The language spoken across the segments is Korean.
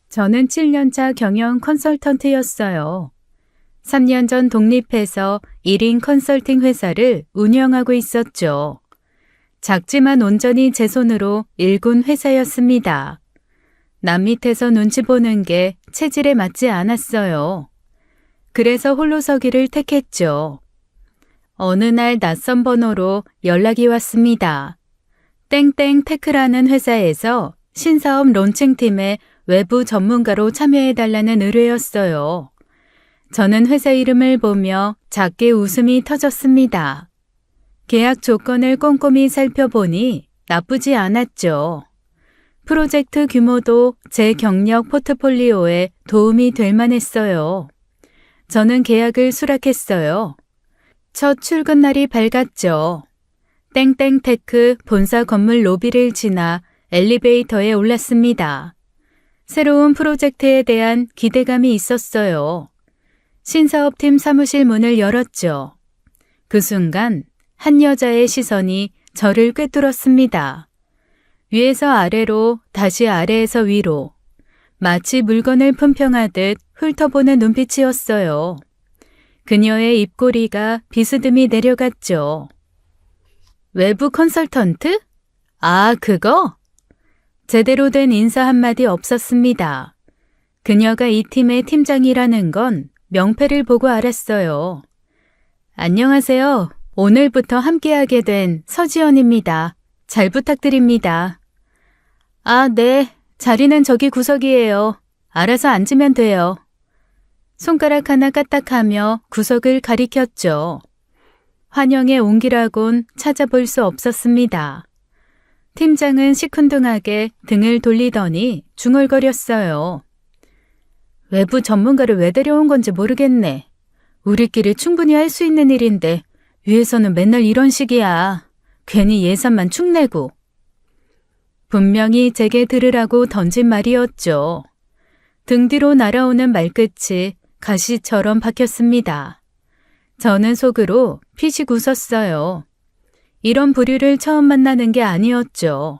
저는 7년차 경영 컨설턴트였어요. 3년 전 독립해서 1인 컨설팅 회사를 운영하고 있었죠. 작지만 온전히 제 손으로 일군 회사였습니다. 남 밑에서 눈치 보는 게 체질에 맞지 않았어요. 그래서 홀로 서기를 택했죠. 어느 날 낯선 번호로 연락이 왔습니다. 땡땡 테크라는 회사에서 신사업 론칭팀에 외부 전문가로 참여해달라는 의뢰였어요. 저는 회사 이름을 보며 작게 웃음이 터졌습니다. 계약 조건을 꼼꼼히 살펴보니 나쁘지 않았죠. 프로젝트 규모도 제 경력 포트폴리오에 도움이 될 만했어요. 저는 계약을 수락했어요. 첫 출근 날이 밝았죠. 땡땡테크 본사 건물 로비를 지나 엘리베이터에 올랐습니다. 새로운 프로젝트에 대한 기대감이 있었어요. 신사업팀 사무실 문을 열었죠. 그 순간 한 여자의 시선이 저를 꿰뚫었습니다. 위에서 아래로 다시 아래에서 위로 마치 물건을 품평하듯 훑어보는 눈빛이었어요. 그녀의 입꼬리가 비스듬히 내려갔죠. 외부 컨설턴트? 아, 그거? 제대로 된 인사 한마디 없었습니다. 그녀가 이 팀의 팀장이라는 건 명패를 보고 알았어요. 안녕하세요. 오늘부터 함께하게 된 서지연입니다. 잘 부탁드립니다. 아, 네. 자리는 저기 구석이에요. 알아서 앉으면 돼요. 손가락 하나 까딱하며 구석을 가리켰죠. 환영의 온기라곤 찾아볼 수 없었습니다. 팀장은 시큰둥하게 등을 돌리더니 중얼거렸어요. 외부 전문가를 왜 데려온 건지 모르겠네. 우리끼리 충분히 할 수 있는 일인데 위에서는 맨날 이런 식이야. 괜히 예산만 축내고. 분명히 제게 들으라고 던진 말이었죠. 등 뒤로 날아오는 말끝이 가시처럼 박혔습니다. 저는 속으로 피식 웃었어요. 이런 부류를 처음 만나는 게 아니었죠.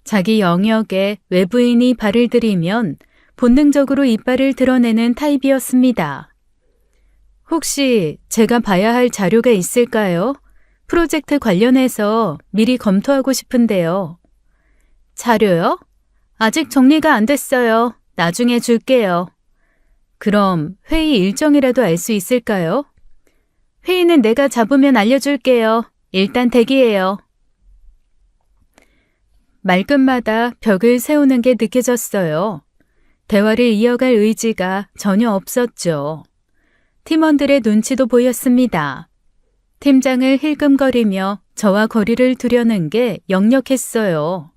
자기 영역에 외부인이 발을 들이면 본능적으로 이빨을 드러내는 타입이었습니다. 혹시 제가 봐야 할 자료가 있을까요? 프로젝트 관련해서 미리 검토하고 싶은데요. 자료요? 아직 정리가 안 됐어요. 나중에 줄게요. 그럼 회의 일정이라도 알 수 있을까요? 회의는 내가 잡으면 알려줄게요. 일단 대기해요. 말끝마다 벽을 세우는 게 느껴졌어요. 대화를 이어갈 의지가 전혀 없었죠. 팀원들의 눈치도 보였습니다. 팀장을 힐끔거리며 저와 거리를 두려는 게 역력했어요.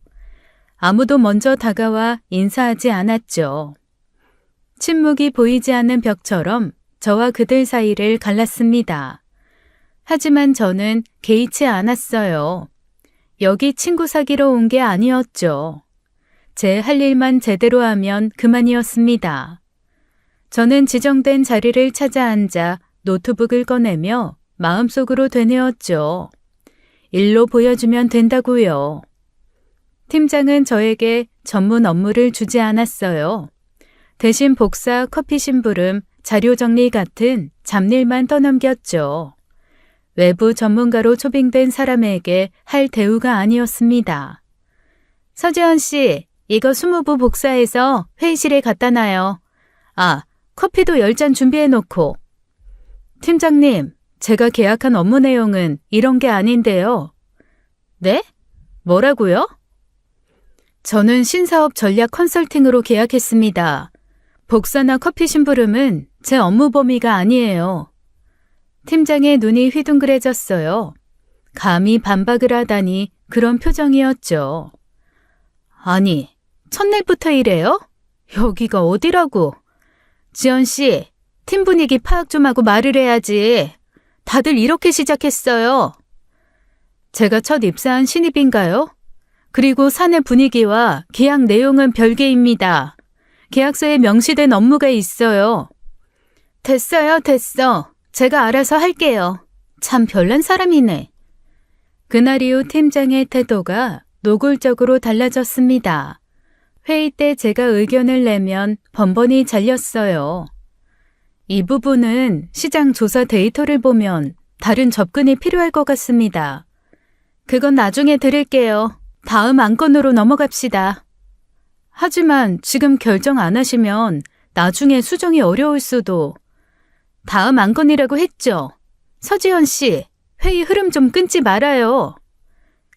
아무도 먼저 다가와 인사하지 않았죠. 침묵이 보이지 않는 벽처럼 저와 그들 사이를 갈랐습니다. 하지만 저는 개의치 않았어요. 여기 친구 사귀러 온 게 아니었죠. 제 할 일만 제대로 하면 그만이었습니다. 저는 지정된 자리를 찾아 앉아 노트북을 꺼내며 마음속으로 되뇌었죠. 일로 보여주면 된다고요. 팀장은 저에게 전문 업무를 주지 않았어요. 대신 복사, 커피 심부름, 자료 정리 같은 잡일만 떠넘겼죠. 외부 전문가로 초빙된 사람에게 할 대우가 아니었습니다. 서재현 씨, 이거 20부 복사해서 회의실에 갖다 놔요. 아, 커피도 10잔 준비해놓고. 팀장님, 제가 계약한 업무 내용은 이런 게 아닌데요. 네? 뭐라고요? 저는 신사업 전략 컨설팅으로 계약했습니다. 복사나 커피 심부름은 제 업무 범위가 아니에요. 팀장의 눈이 휘둥그레졌어요. 감히 반박을 하다니 그런 표정이었죠. 아니, 첫날부터 이래요? 여기가 어디라고? 지연 씨, 팀 분위기 파악 좀 하고 말을 해야지. 다들 이렇게 시작했어요. 제가 첫 입사한 신입인가요? 그리고 사내 분위기와 계약 내용은 별개입니다. 계약서에 명시된 업무가 있어요. 됐어요, 됐어. 제가 알아서 할게요. 참 별난 사람이네. 그날 이후 팀장의 태도가 노골적으로 달라졌습니다. 회의 때 제가 의견을 내면 번번이 잘렸어요. 이 부분은 시장 조사 데이터를 보면 다른 접근이 필요할 것 같습니다. 그건 나중에 드릴게요. 다음 안건으로 넘어갑시다. 하지만 지금 결정 안 하시면 나중에 수정이 어려울 수도. 다음 안건이라고 했죠. 서지현 씨, 회의 흐름 좀 끊지 말아요.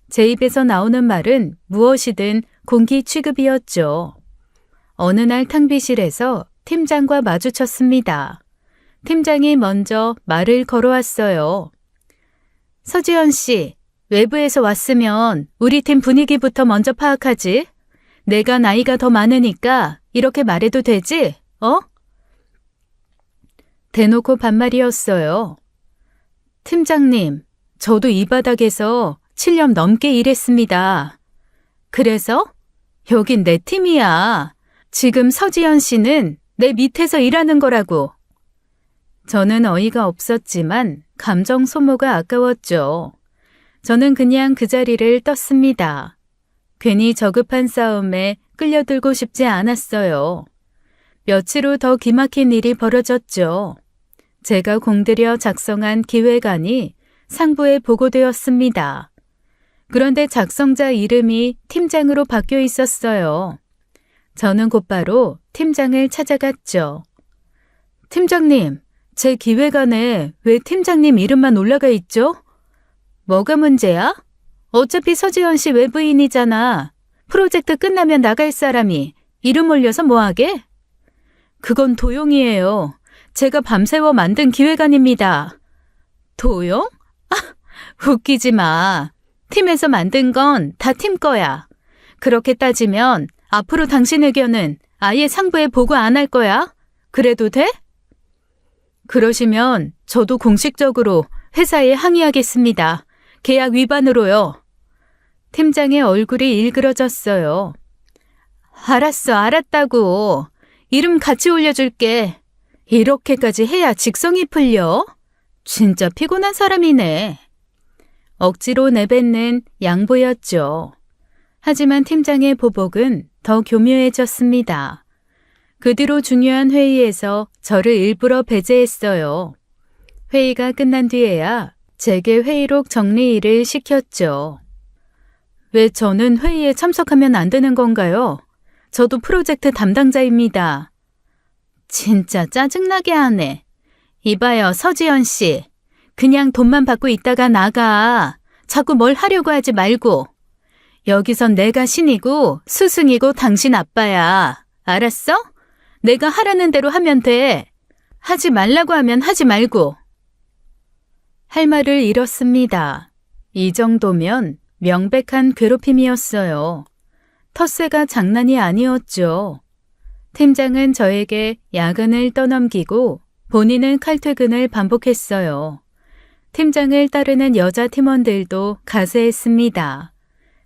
제 입에서 나오는 말은 무엇이든 공기 취급이었죠. 어느 날 탕비실에서 팀장과 마주쳤습니다. 팀장이 먼저 말을 걸어왔어요. 서지현 씨, 외부에서 왔으면 우리 팀 분위기부터 먼저 파악하지. 내가 나이가 더 많으니까 이렇게 말해도 되지? 대놓고 반말이었어요. 팀장님, 저도 이 바닥에서 7년 넘게 일했습니다. 그래서? 여긴 내 팀이야. 지금 서지현 씨는 내 밑에서 일하는 거라고. 저는 어이가 없었지만 감정 소모가 아까웠죠. 저는 그냥 그 자리를 떴습니다. 괜히 저급한 싸움에 끌려들고 싶지 않았어요. 며칠 후 더 기막힌 일이 벌어졌죠. 제가 공들여 작성한 기획안이 상부에 보고되었습니다. 그런데 작성자 이름이 팀장으로 바뀌어 있었어요. 저는 곧바로 팀장을 찾아갔죠. 팀장님, 제 기획안에 왜 팀장님 이름만 올라가 있죠? 뭐가 문제야? 어차피 서지현 씨 외부인이잖아. 프로젝트 끝나면 나갈 사람이 이름 올려서 뭐하게? 그건 도용이에요. 제가 밤새워 만든 기획안입니다. 도용? 웃기지 마. 팀에서 만든 건 다 팀 거야. 그렇게 따지면 앞으로 당신 의견은 아예 상부에 보고 안 할 거야. 그래도 돼? 그러시면 저도 공식적으로 회사에 항의하겠습니다. 계약 위반으로요. 팀장의 얼굴이 일그러졌어요. 알았어, 알았다고. 이름 같이 올려줄게. 이렇게까지 해야 직성이 풀려? 진짜 피곤한 사람이네. 억지로 내뱉는 양보였죠. 하지만 팀장의 보복은 더 교묘해졌습니다. 그 뒤로 중요한 회의에서 저를 일부러 배제했어요. 회의가 끝난 뒤에야 제게 회의록 정리일을 시켰죠. 왜 저는 회의에 참석하면 안 되는 건가요? 저도 프로젝트 담당자입니다. 진짜 짜증나게 하네. 이봐요, 서지현 씨. 그냥 돈만 받고 있다가 나가. 자꾸 뭘 하려고 하지 말고. 여기선 내가 신이고 스승이고 당신 아빠야. 알았어? 내가 하라는 대로 하면 돼. 하지 말라고 하면 하지 말고. 할 말을 잃었습니다. 이 정도면 명백한 괴롭힘이었어요. 텃세가 장난이 아니었죠. 팀장은 저에게 야근을 떠넘기고 본인은 칼퇴근을 반복했어요. 팀장을 따르는 여자 팀원들도 가세했습니다.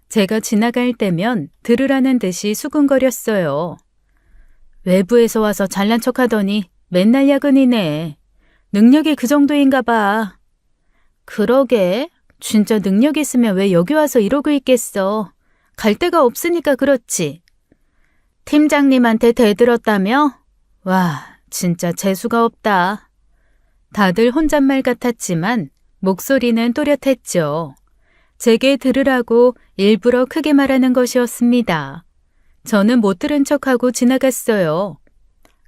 제가 지나갈 때면 들으라는 듯이 수군거렸어요. 외부에서 와서 잘난 척하더니 맨날 야근이네. 능력이 그 정도인가 봐. 그러게. 진짜 능력 있으면 왜 여기 와서 이러고 있겠어. 갈 데가 없으니까 그렇지. 팀장님한테 대들었다며? 와, 진짜 재수가 없다. 다들 혼잣말 같았지만 목소리는 또렷했죠. 제게 들으라고 일부러 크게 말하는 것이었습니다. 저는 못 들은 척하고 지나갔어요.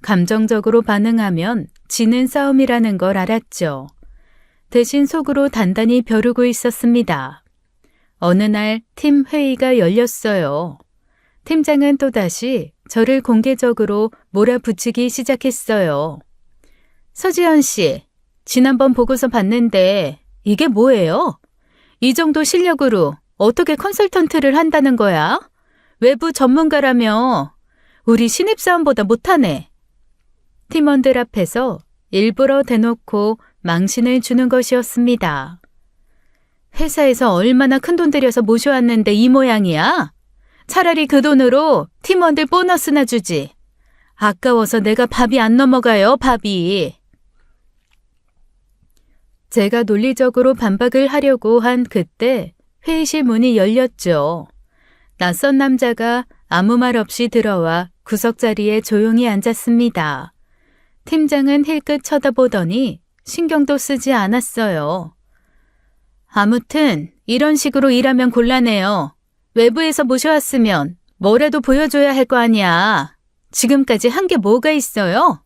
감정적으로 반응하면 지는 싸움이라는 걸 알았죠. 대신 속으로 단단히 벼르고 있었습니다. 어느 날 팀 회의가 열렸어요. 팀장은 또다시 저를 공개적으로 몰아붙이기 시작했어요. 서지현 씨, 지난번 보고서 봤는데 이게 뭐예요? 이 정도 실력으로 어떻게 컨설턴트를 한다는 거야? 외부 전문가라며. 우리 신입사원보다 못하네. 팀원들 앞에서 일부러 대놓고 망신을 주는 것이었습니다. 회사에서 얼마나 큰돈 들여서 모셔왔는데 이 모양이야? 차라리 그 돈으로 팀원들 보너스나 주지. 아까워서 내가 밥이 안 넘어가요, 밥이. 제가 논리적으로 반박을 하려고 한 그때 회의실 문이 열렸죠. 낯선 남자가 아무 말 없이 들어와 구석자리에 조용히 앉았습니다. 팀장은 힐끗 쳐다보더니 신경도 쓰지 않았어요. 아무튼 이런 식으로 일하면 곤란해요. 외부에서 모셔왔으면 뭐라도 보여줘야 할 거 아니야. 지금까지 한 게 뭐가 있어요?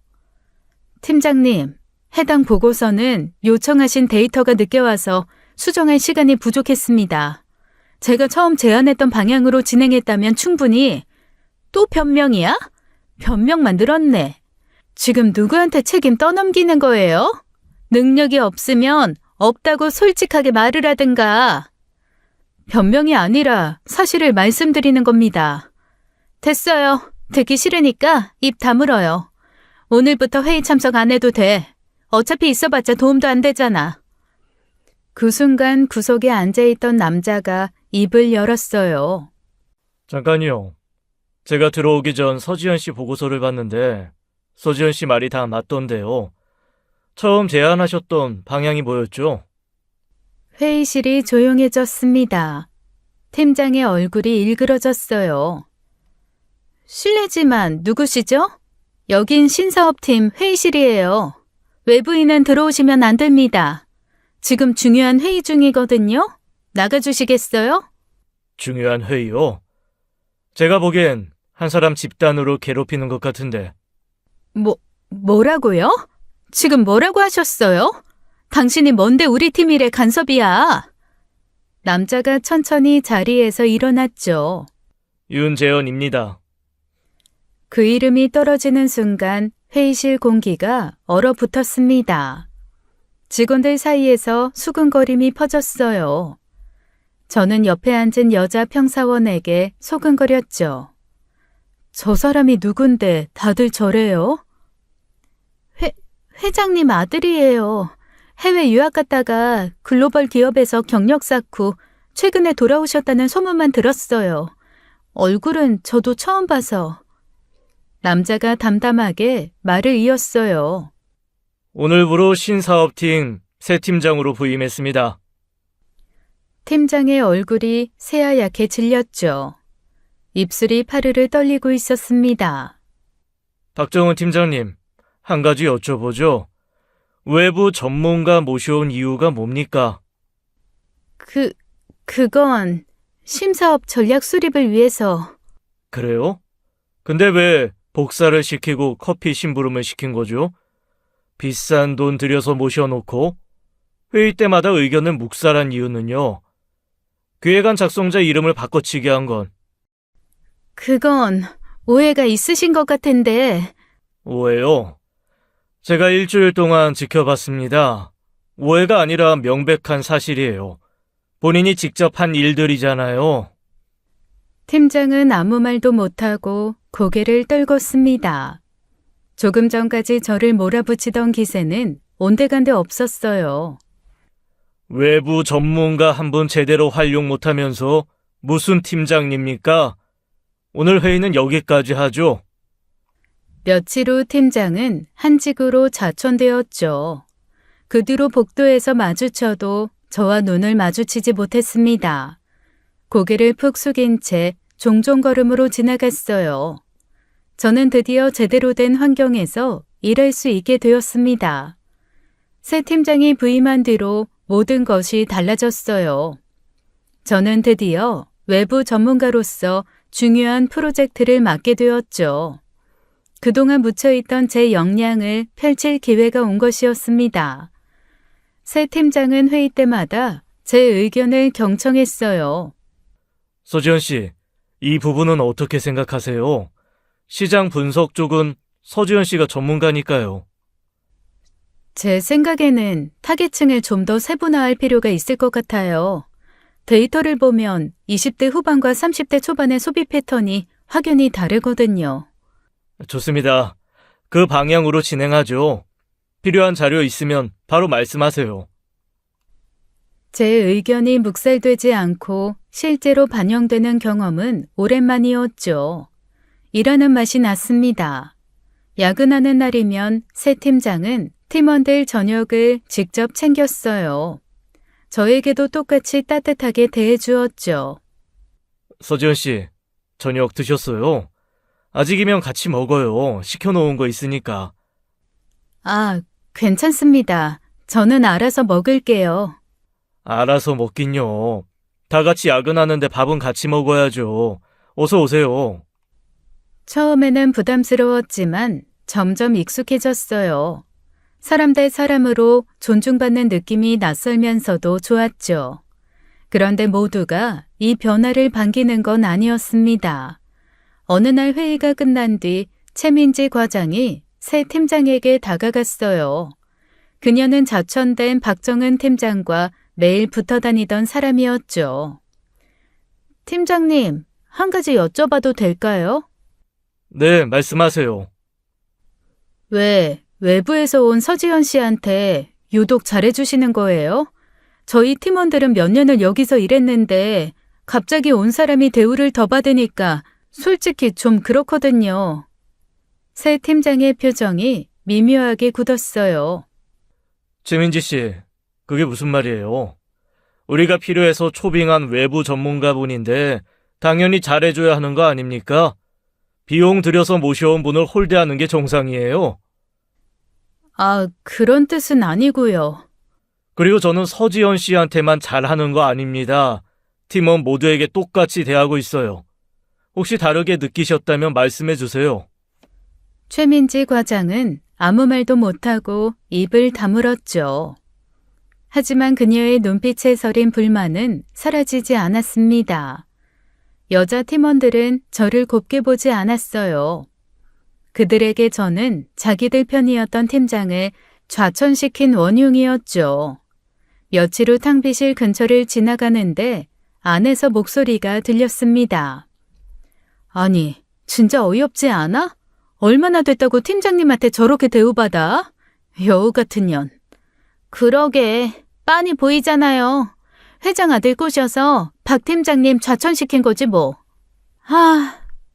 팀장님, 해당 보고서는 요청하신 데이터가 늦게 와서 수정할 시간이 부족했습니다. 제가 처음 제안했던 방향으로 진행했다면 충분히. 또 변명이야? 변명만 늘었네. 지금 누구한테 책임 떠넘기는 거예요? 능력이 없으면 없다고 솔직하게 말을 하든가. 변명이 아니라 사실을 말씀드리는 겁니다. 됐어요. 듣기 싫으니까 입 다물어요. 오늘부터 회의 참석 안 해도 돼. 어차피 있어봤자 도움도 안 되잖아. 그 순간 구석에 앉아있던 남자가 입을 열었어요. 잠깐요. 제가 들어오기 전 서지현 씨 보고서를 봤는데 서지현 씨 말이 다 맞던데요. 처음 제안하셨던 방향이 뭐였죠? 회의실이 조용해졌습니다. 팀장의 얼굴이 일그러졌어요. 실례지만 누구시죠? 여긴 신사업팀 회의실이에요. 외부인은 들어오시면 안 됩니다. 지금 중요한 회의 중이거든요. 나가주시겠어요? 중요한 회의요? 제가 보기엔 한 사람 집단으로 괴롭히는 것 같은데. 뭐라고요? 지금 뭐라고 하셨어요? 당신이 뭔데 우리 팀 일에 간섭이야? 남자가 천천히 자리에서 일어났죠. 윤재현입니다. 그 이름이 떨어지는 순간 회의실 공기가 얼어붙었습니다. 직원들 사이에서 수근거림이 퍼졌어요. 저는 옆에 앉은 여자 평사원에게 소근거렸죠. 저 사람이 누군데 다들 저래요? 회장님 아들이에요. 해외 유학 갔다가 글로벌 기업에서 경력 쌓고 최근에 돌아오셨다는 소문만 들었어요. 얼굴은 저도 처음 봐서. 남자가 담담하게 말을 이었어요. 오늘부로 신사업팀 새 팀장으로 부임했습니다. 팀장의 얼굴이 새하얗게 질렸죠. 입술이 파르르 떨리고 있었습니다. 박정은 팀장님, 한 가지 여쭤보죠. 외부 전문가 모셔온 이유가 뭡니까? 그건 심사업 전략 수립을 위해서. 그래요? 근데 왜 복사를 시키고 커피 심부름을 시킨 거죠? 비싼 돈 들여서 모셔놓고 회의 때마다 의견을 묵살한 이유는요. 기획안 작성자 이름을 바꿔치기 한 건. 그건 오해가 있으신 것 같은데. 오해요? 제가 일주일 동안 지켜봤습니다. 오해가 아니라 명백한 사실이에요. 본인이 직접 한 일들이잖아요. 팀장은 아무 말도 못하고 고개를 떨궜습니다. 조금 전까지 저를 몰아붙이던 기세는 온데간데 없었어요. 외부 전문가 한 분 제대로 활용 못하면서 무슨 팀장입니까? 오늘 회의는 여기까지 하죠. 며칠 후 팀장은 한직으로 좌천되었죠. 그 뒤로 복도에서 마주쳐도 저와 눈을 마주치지 못했습니다. 고개를 푹 숙인 채 종종 걸음으로 지나갔어요. 저는 드디어 제대로 된 환경에서 일할 수 있게 되었습니다. 새 팀장이 부임한 뒤로 모든 것이 달라졌어요. 저는 드디어 외부 전문가로서 중요한 프로젝트를 맡게 되었죠. 그동안 묻혀있던 제 역량을 펼칠 기회가 온 것이었습니다. 새 팀장은 회의 때마다 제 의견을 경청했어요. 서지현 씨, 이 부분은 어떻게 생각하세요? 시장 분석 쪽은 서지현 씨가 전문가니까요. 제 생각에는 타겟층을 좀 더 세분화할 필요가 있을 것 같아요. 데이터를 보면 20대 후반과 30대 초반의 소비 패턴이 확연히 다르거든요. 좋습니다. 그 방향으로 진행하죠. 필요한 자료 있으면 바로 말씀하세요. 제 의견이 묵살되지 않고 실제로 반영되는 경험은 오랜만이었죠. 일하는 맛이 났습니다. 야근하는 날이면 새 팀장은 팀원들 저녁을 직접 챙겼어요. 저에게도 똑같이 따뜻하게 대해주었죠. 서지현 씨, 저녁 드셨어요? 아직이면 같이 먹어요. 시켜놓은 거 있으니까. 아, 괜찮습니다. 저는 알아서 먹을게요. 알아서 먹긴요. 다 같이 야근하는데 밥은 같이 먹어야죠. 어서 오세요. 처음에는 부담스러웠지만 점점 익숙해졌어요. 사람 대 사람으로 존중받는 느낌이 낯설면서도 좋았죠. 그런데 모두가 이 변화를 반기는 건 아니었습니다. 어느 날 회의가 끝난 뒤 최민지 과장이 새 팀장에게 다가갔어요. 그녀는 자천된 박정은 팀장과 매일 붙어 다니던 사람이었죠. 팀장님, 한 가지 여쭤봐도 될까요? 네, 말씀하세요. 왜 외부에서 온 서지현 씨한테 유독 잘해주시는 거예요? 저희 팀원들은 몇 년을 여기서 일했는데 갑자기 온 사람이 대우를 더 받으니까 솔직히 좀 그렇거든요. 새 팀장의 표정이 미묘하게 굳었어요. 최민지 씨, 그게 무슨 말이에요? 우리가 필요해서 초빙한 외부 전문가분인데 당연히 잘해줘야 하는 거 아닙니까? 비용 들여서 모셔온 분을 홀대하는 게 정상이에요. 아, 그런 뜻은 아니고요. 그리고 저는 서지현 씨한테만 잘하는 거 아닙니다. 팀원 모두에게 똑같이 대하고 있어요. 혹시 다르게 느끼셨다면 말씀해 주세요. 최민지 과장은 아무 말도 못하고 입을 다물었죠. 하지만 그녀의 눈빛에 서린 불만은 사라지지 않았습니다. 여자 팀원들은 저를 곱게 보지 않았어요. 그들에게 저는 자기들 편이었던 팀장을 좌천시킨 원흉이었죠. 며칠 후 탕비실 근처를 지나가는데 안에서 목소리가 들렸습니다. 아니, 진짜 어이없지 않아? 얼마나 됐다고 팀장님한테 저렇게 대우받아? 여우 같은 년. 그러게, 빤히 보이잖아요. 회장 아들 꼬셔서 박 팀장님 좌천시킨 거지 뭐.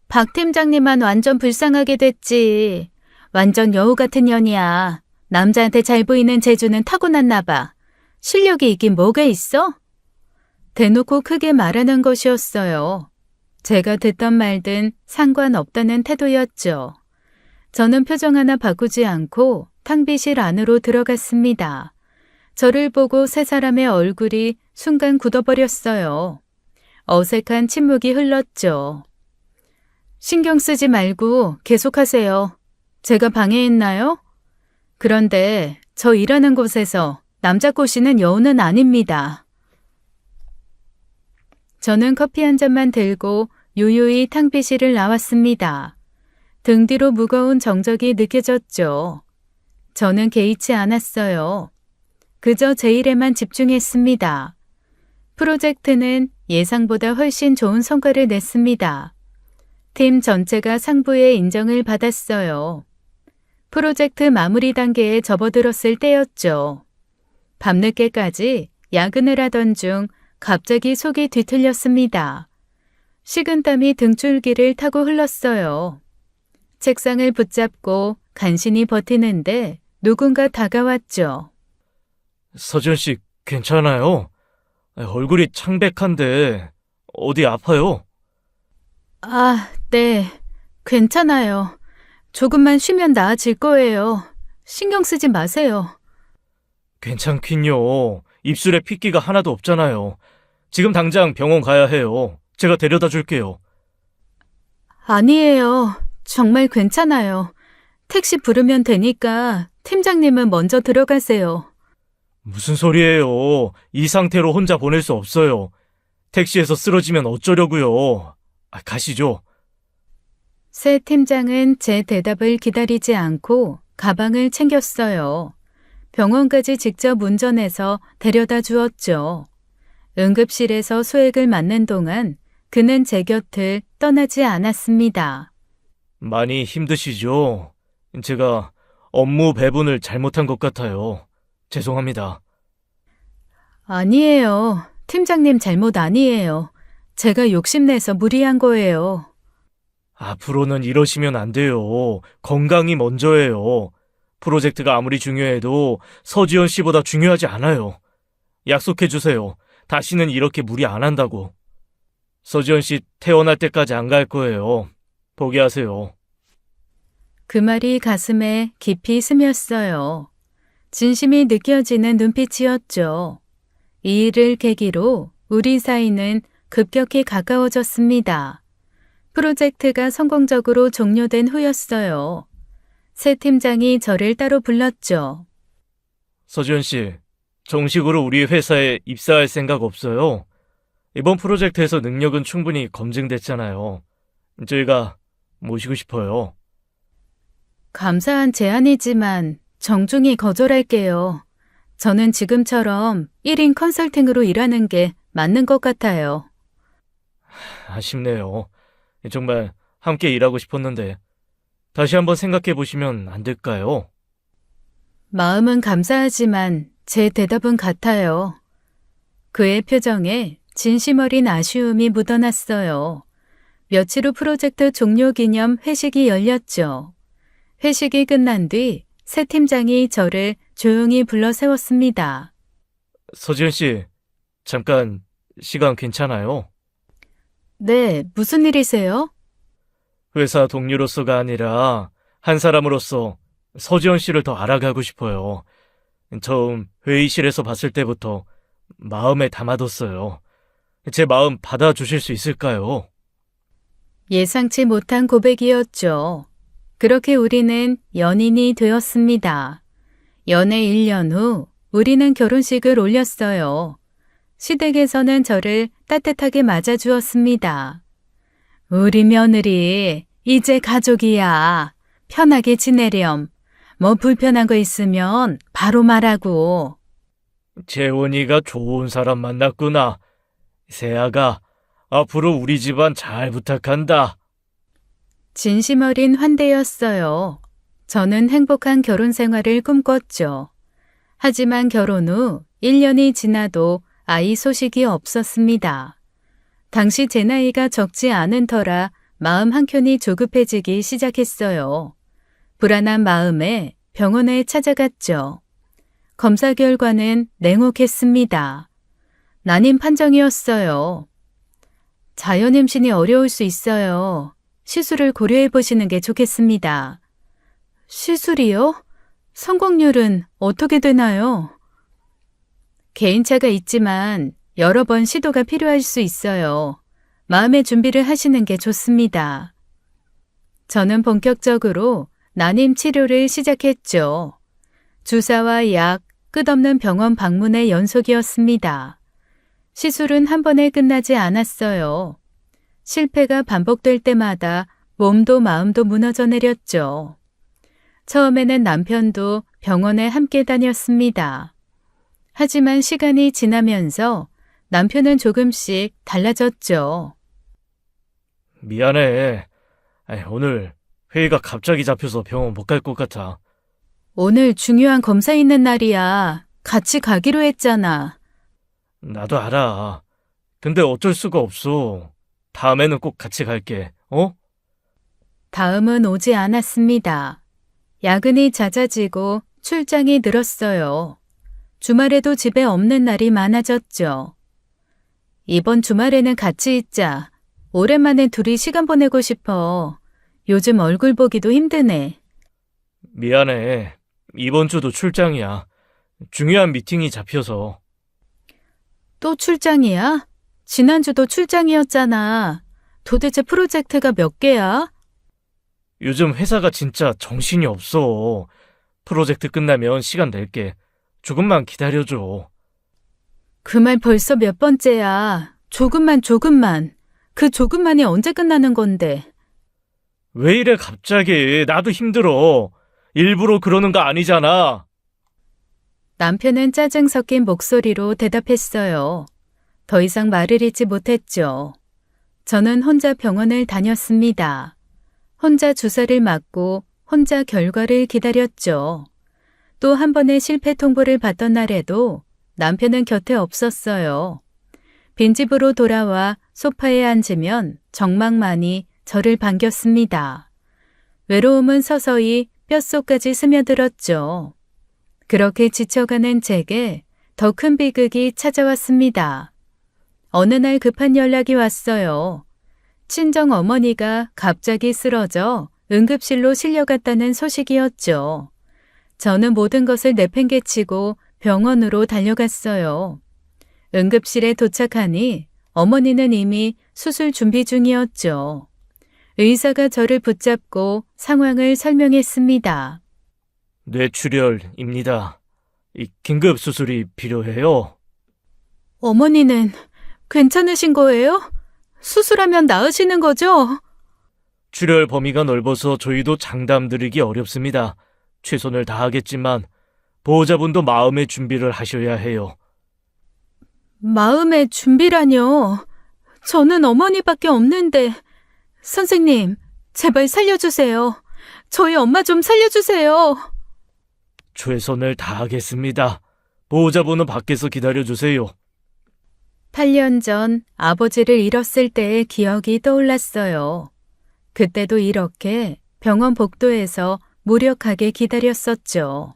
박 팀장님만 완전 불쌍하게 됐지. 완전 여우 같은 년이야. 남자한테 잘 보이는 재주는 타고났나 봐. 실력이 있긴 뭐가 있어? 대놓고 크게 말하는 것이었어요. 제가 듣던 말든 상관없다는 태도였죠. 저는 표정 하나 바꾸지 않고 탕비실 안으로 들어갔습니다. 저를 보고 세 사람의 얼굴이 순간 굳어버렸어요. 어색한 침묵이 흘렀죠. 신경 쓰지 말고 계속하세요. 제가 방해했나요? 그런데 저 일하는 곳에서 남자 꼬시는 여우는 아닙니다. 저는 커피 한 잔만 들고 유유히 탕비실을 나왔습니다. 등 뒤로 무거운 정적이 느껴졌죠. 저는 개의치 않았어요. 그저 제 일에만 집중했습니다. 프로젝트는 예상보다 훨씬 좋은 성과를 냈습니다. 팀 전체가 상부의 인정을 받았어요. 프로젝트 마무리 단계에 접어들었을 때였죠. 밤늦게까지 야근을 하던 중 갑자기 속이 뒤틀렸습니다. 식은땀이 등줄기를 타고 흘렀어요. 책상을 붙잡고 간신히 버티는데 누군가 다가왔죠. 서지현 씨, 괜찮아요? 얼굴이 창백한데 어디 아파요? 아, 네. 괜찮아요. 조금만 쉬면 나아질 거예요. 신경 쓰지 마세요. 괜찮긴요. 입술에 핏기가 하나도 없잖아요. 지금 당장 병원 가야 해요. 제가 데려다 줄게요. 아니에요. 정말 괜찮아요. 택시 부르면 되니까 팀장님은 먼저 들어가세요. 무슨 소리예요. 이 상태로 혼자 보낼 수 없어요. 택시에서 쓰러지면 어쩌려고요. 가시죠. 새 팀장은 제 대답을 기다리지 않고 가방을 챙겼어요. 병원까지 직접 운전해서 데려다 주었죠. 응급실에서 소액을 맞는 동안 그는 제 곁을 떠나지 않았습니다. 많이 힘드시죠? 제가 업무 배분을 잘못한 것 같아요. 죄송합니다. 아니에요. 팀장님 잘못 아니에요. 제가 욕심내서 무리한 거예요. 앞으로는 이러시면 안 돼요. 건강이 먼저예요. 프로젝트가 아무리 중요해도 서지현 씨보다 중요하지 않아요. 약속해 주세요. 다시는 이렇게 무리 안 한다고. 서지현 씨 태어날 때까지 안 갈 거예요. 포기하세요. 그 말이 가슴에 깊이 스며어요. 진심이 느껴지는 눈빛이었죠. 이 일을 계기로 우리 사이는 급격히 가까워졌습니다. 프로젝트가 성공적으로 종료된 후였어요. 새 팀장이 저를 따로 불렀죠. 서지현 씨, 정식으로 우리 회사에 입사할 생각 없어요? 이번 프로젝트에서 능력은 충분히 검증됐잖아요. 저희가 모시고 싶어요. 감사한 제안이지만 정중히 거절할게요. 저는 지금처럼 1인 컨설팅으로 일하는 게 맞는 것 같아요. 아쉽네요. 정말 함께 일하고 싶었는데 다시 한번 생각해 보시면 안 될까요? 마음은 감사하지만 제 대답은 같아요. 그의 표정에 진심 어린 아쉬움이 묻어났어요. 며칠 후 프로젝트 종료 기념 회식이 열렸죠. 회식이 끝난 뒤 새 팀장이 저를 조용히 불러 세웠습니다. 서지현 씨, 잠깐 시간 괜찮아요? 네, 무슨 일이세요? 회사 동료로서가 아니라 한 사람으로서 서지현 씨를 더 알아가고 싶어요. 처음 회의실에서 봤을 때부터 마음에 담아뒀어요. 제 마음 받아주실 수 있을까요? 예상치 못한 고백이었죠. 그렇게 우리는 연인이 되었습니다. 연애 1년 후 우리는 결혼식을 올렸어요. 시댁에서는 저를 따뜻하게 맞아주었습니다. 우리 며느리 이제 가족이야. 편하게 지내렴. 뭐 불편한 거 있으면 바로 말하고. 재원이가 좋은 사람 만났구나. 세아가 앞으로 우리 집안 잘 부탁한다. 진심 어린 환대였어요. 저는 행복한 결혼 생활을 꿈꿨죠. 하지만 결혼 후 1년이 지나도 아이 소식이 없었습니다. 당시 제 나이가 적지 않은 터라 마음 한켠이 조급해지기 시작했어요. 불안한 마음에 병원에 찾아갔죠. 검사 결과는 냉혹했습니다. 난임 판정이었어요. 자연 임신이 어려울 수 있어요. 시술을 고려해 보시는 게 좋겠습니다. 시술이요? 성공률은 어떻게 되나요? 개인차가 있지만 여러 번 시도가 필요할 수 있어요. 마음의 준비를 하시는 게 좋습니다. 저는 본격적으로 난임 치료를 시작했죠. 주사와 약, 끝없는 병원 방문의 연속이었습니다. 시술은 한 번에 끝나지 않았어요. 실패가 반복될 때마다 몸도 마음도 무너져 내렸죠. 처음에는 남편도 병원에 함께 다녔습니다. 하지만 시간이 지나면서 남편은 조금씩 달라졌죠. 미안해. 오늘 회의가 갑자기 잡혀서 병원 못 갈 것 같아. 오늘 중요한 검사 있는 날이야. 같이 가기로 했잖아. 나도 알아. 근데 어쩔 수가 없어. 다음에는 꼭 같이 갈게. 어? 다음은 오지 않았습니다. 야근이 잦아지고 출장이 늘었어요. 주말에도 집에 없는 날이 많아졌죠. 이번 주말에는 같이 있자. 오랜만에 둘이 시간 보내고 싶어. 요즘 얼굴 보기도 힘드네. 미안해. 이번 주도 출장이야. 중요한 미팅이 잡혀서. 또 출장이야? 지난주도 출장이었잖아. 도대체 프로젝트가 몇 개야? 요즘 회사가 진짜 정신이 없어. 프로젝트 끝나면 시간 낼게. 조금만 기다려줘. 그 말 벌써 몇 번째야. 조금만. 그 조금만이 언제 끝나는 건데. 왜 이래 갑자기. 나도 힘들어. 일부러 그러는 거 아니잖아. 남편은 짜증 섞인 목소리로 대답했어요. 더 이상 말을 잇지 못했죠. 저는 혼자 병원을 다녔습니다. 혼자 주사를 맞고 혼자 결과를 기다렸죠. 또 한 번의 실패 통보를 받던 날에도 남편은 곁에 없었어요. 빈집으로 돌아와 소파에 앉으면 적막만이 저를 반겼습니다. 외로움은 서서히 뼛속까지 스며들었죠. 그렇게 지쳐가는 제게 더 큰 비극이 찾아왔습니다. 어느 날 급한 연락이 왔어요. 친정 어머니가 갑자기 쓰러져 응급실로 실려갔다는 소식이었죠. 저는 모든 것을 내팽개치고 병원으로 달려갔어요. 응급실에 도착하니 어머니는 이미 수술 준비 중이었죠. 의사가 저를 붙잡고 상황을 설명했습니다. 뇌출혈입니다. 이 긴급 수술이 필요해요. 어머니는 괜찮으신 거예요? 수술하면 나으시는 거죠? 출혈 범위가 넓어서 저희도 장담 드리기 어렵습니다. 최선을 다하겠지만 보호자분도 마음의 준비를 하셔야 해요. 마음의 준비라뇨. 저는 어머니밖에 없는데. 선생님, 제발 살려주세요. 저희 엄마 좀 살려주세요. 최선을 다하겠습니다. 보호자분은 밖에서 기다려주세요. 8년 전 아버지를 잃었을 때의 기억이 떠올랐어요. 그때도 이렇게 병원 복도에서 무력하게 기다렸었죠.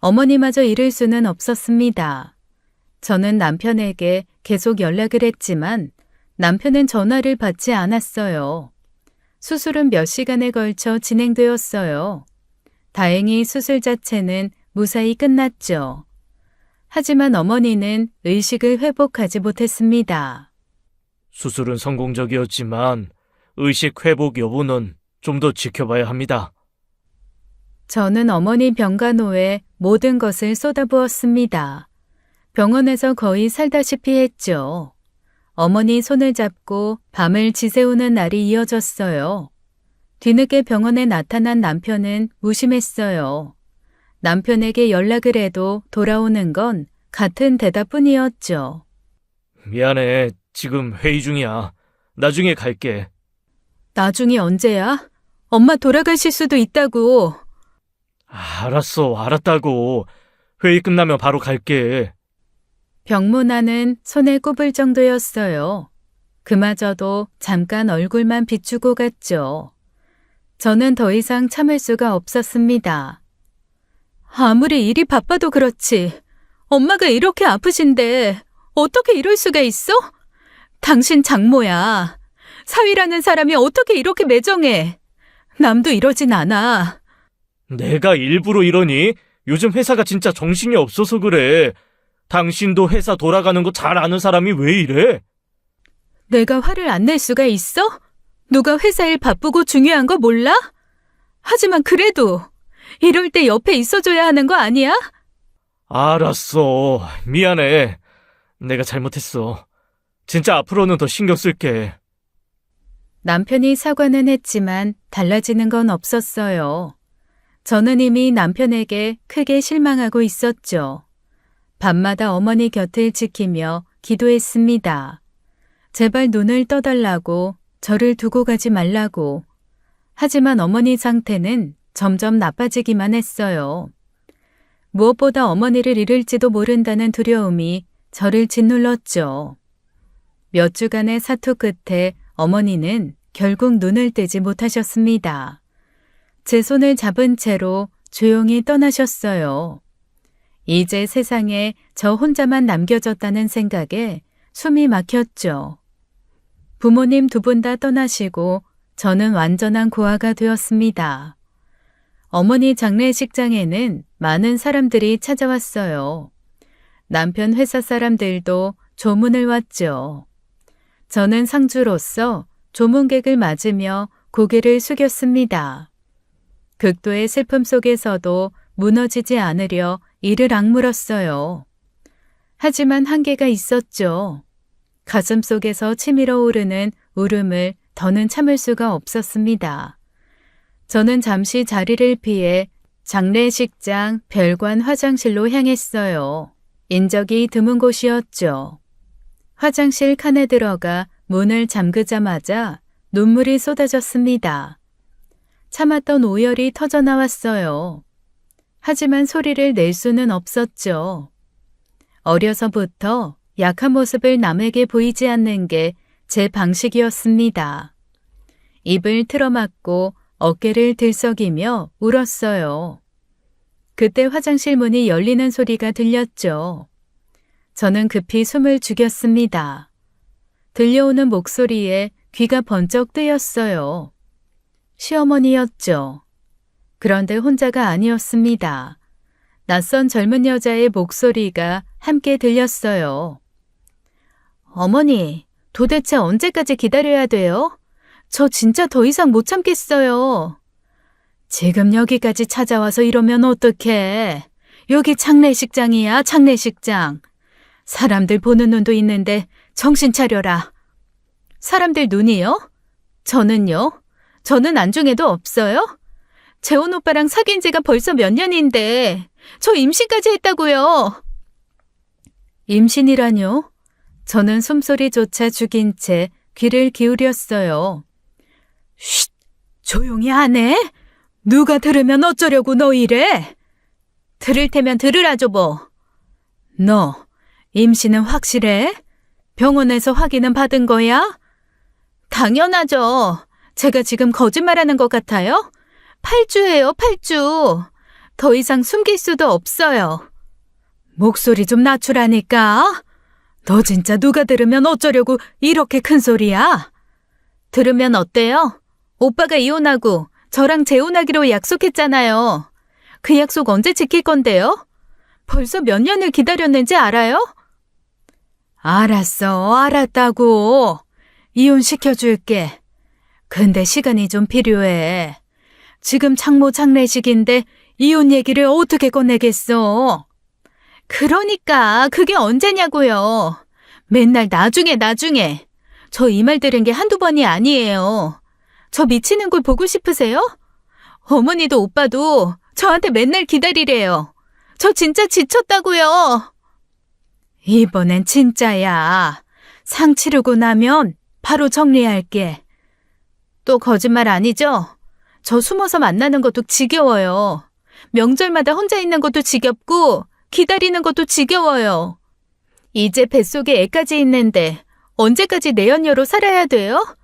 어머니마저 잃을 수는 없었습니다. 저는 남편에게 계속 연락을 했지만 남편은 전화를 받지 않았어요. 수술은 몇 시간에 걸쳐 진행되었어요. 다행히 수술 자체는 무사히 끝났죠. 하지만 어머니는 의식을 회복하지 못했습니다. 수술은 성공적이었지만 의식 회복 여부는 좀 더 지켜봐야 합니다. 저는 어머니 병간호에 모든 것을 쏟아부었습니다. 병원에서 거의 살다시피 했죠. 어머니 손을 잡고 밤을 지새우는 날이 이어졌어요. 뒤늦게 병원에 나타난 남편은 무심했어요. 남편에게 연락을 해도 돌아오는 건 같은 대답뿐이었죠. 미안해. 지금 회의 중이야. 나중에 갈게. 나중이 언제야? 엄마 돌아가실 수도 있다고. 알았어. 알았다고. 회의 끝나면 바로 갈게. 병문안은 손에 꼽을 정도였어요. 그마저도 잠깐 얼굴만 비추고 갔죠. 저는 더 이상 참을 수가 없었습니다. 아무리 일이 바빠도 그렇지. 엄마가 이렇게 아프신데 어떻게 이럴 수가 있어? 당신 장모야. 사위라는 사람이 어떻게 이렇게 매정해? 남도 이러진 않아. 내가 일부러 이러니? 요즘 회사가 진짜 정신이 없어서 그래. 당신도 회사 돌아가는 거 잘 아는 사람이 왜 이래? 내가 화를 안 낼 수가 있어? 누가 회사 일 바쁘고 중요한 거 몰라? 하지만 그래도 이럴 때 옆에 있어줘야 하는 거 아니야? 알았어. 미안해. 내가 잘못했어. 진짜 앞으로는 더 신경 쓸게. 남편이 사과는 했지만 달라지는 건 없었어요. 저는 이미 남편에게 크게 실망하고 있었죠. 밤마다 어머니 곁을 지키며 기도했습니다. 제발 눈을 떠달라고, 저를 두고 가지 말라고. 하지만 어머니 상태는 점점 나빠지기만 했어요. 무엇보다 어머니를 잃을지도 모른다는 두려움이 저를 짓눌렀죠. 몇 주간의 사투 끝에 어머니는 결국 눈을 뜨지 못하셨습니다. 제 손을 잡은 채로 조용히 떠나셨어요. 이제 세상에 저 혼자만 남겨졌다는 생각에 숨이 막혔죠. 부모님 두 분 다 떠나시고 저는 완전한 고아가 되었습니다. 어머니 장례식장에는 많은 사람들이 찾아왔어요. 남편 회사 사람들도 조문을 왔죠. 저는 상주로서 조문객을 맞으며 고개를 숙였습니다. 극도의 슬픔 속에서도 무너지지 않으려 이를 악물었어요. 하지만 한계가 있었죠. 가슴 속에서 치밀어 오르는 울음을 더는 참을 수가 없었습니다. 저는 잠시 자리를 피해 장례식장 별관 화장실로 향했어요. 인적이 드문 곳이었죠. 화장실 칸에 들어가 문을 잠그자마자 눈물이 쏟아졌습니다. 참았던 오열이 터져나왔어요. 하지만 소리를 낼 수는 없었죠. 어려서부터 약한 모습을 남에게 보이지 않는 게 제 방식이었습니다. 입을 틀어막고 어깨를 들썩이며 울었어요. 그때 화장실 문이 열리는 소리가 들렸죠. 저는 급히 숨을 죽였습니다. 들려오는 목소리에 귀가 번쩍 뜨였어요. 시어머니였죠. 그런데 혼자가 아니었습니다. 낯선 젊은 여자의 목소리가 함께 들렸어요. 어머니, 도대체 언제까지 기다려야 돼요? 저 진짜 더 이상 못 참겠어요. 지금 여기까지 찾아와서 이러면 어떡해. 여기 장례식장이야, 장례식장. 사람들 보는 눈도 있는데 정신 차려라. 사람들 눈이요? 저는요? 저는 안중에도 없어요? 재혼 오빠랑 사귄 지가 벌써 몇 년인데 저 임신까지 했다고요. 임신이라뇨? 저는 숨소리조차 죽인 채 귀를 기울였어요. 쉿! 조용히 하네? 누가 들으면 어쩌려고 너 이래? 들을 테면 들으라죠 뭐. 너 임신은 확실해? 병원에서 확인은 받은 거야? 당연하죠. 제가 지금 거짓말하는 것 같아요? 8주예요, 8주. 더 이상 숨길 수도 없어요. 목소리 좀 낮추라니까. 너 진짜 누가 들으면 어쩌려고 이렇게 큰 소리야? 들으면 어때요? 오빠가 이혼하고 저랑 재혼하기로 약속했잖아요. 그 약속 언제 지킬 건데요? 벌써 몇 년을 기다렸는지 알아요? 알았어, 알았다고. 이혼시켜줄게. 근데 시간이 좀 필요해. 지금 장모 장례식인데 이혼 얘기를 어떻게 꺼내겠어? 그러니까 그게 언제냐고요. 맨날 나중에. 저 이 말 들은 게 한두 번이 아니에요. 저 미치는 걸 보고 싶으세요? 어머니도 오빠도 저한테 맨날 기다리래요. 저 진짜 지쳤다고요. 이번엔 진짜야. 상 치르고 나면 바로 정리할게. 또 거짓말 아니죠? 저 숨어서 만나는 것도 지겨워요. 명절마다 혼자 있는 것도 지겹고 기다리는 것도 지겨워요. 이제 뱃속에 애까지 있는데 언제까지 내연녀로 살아야 돼요?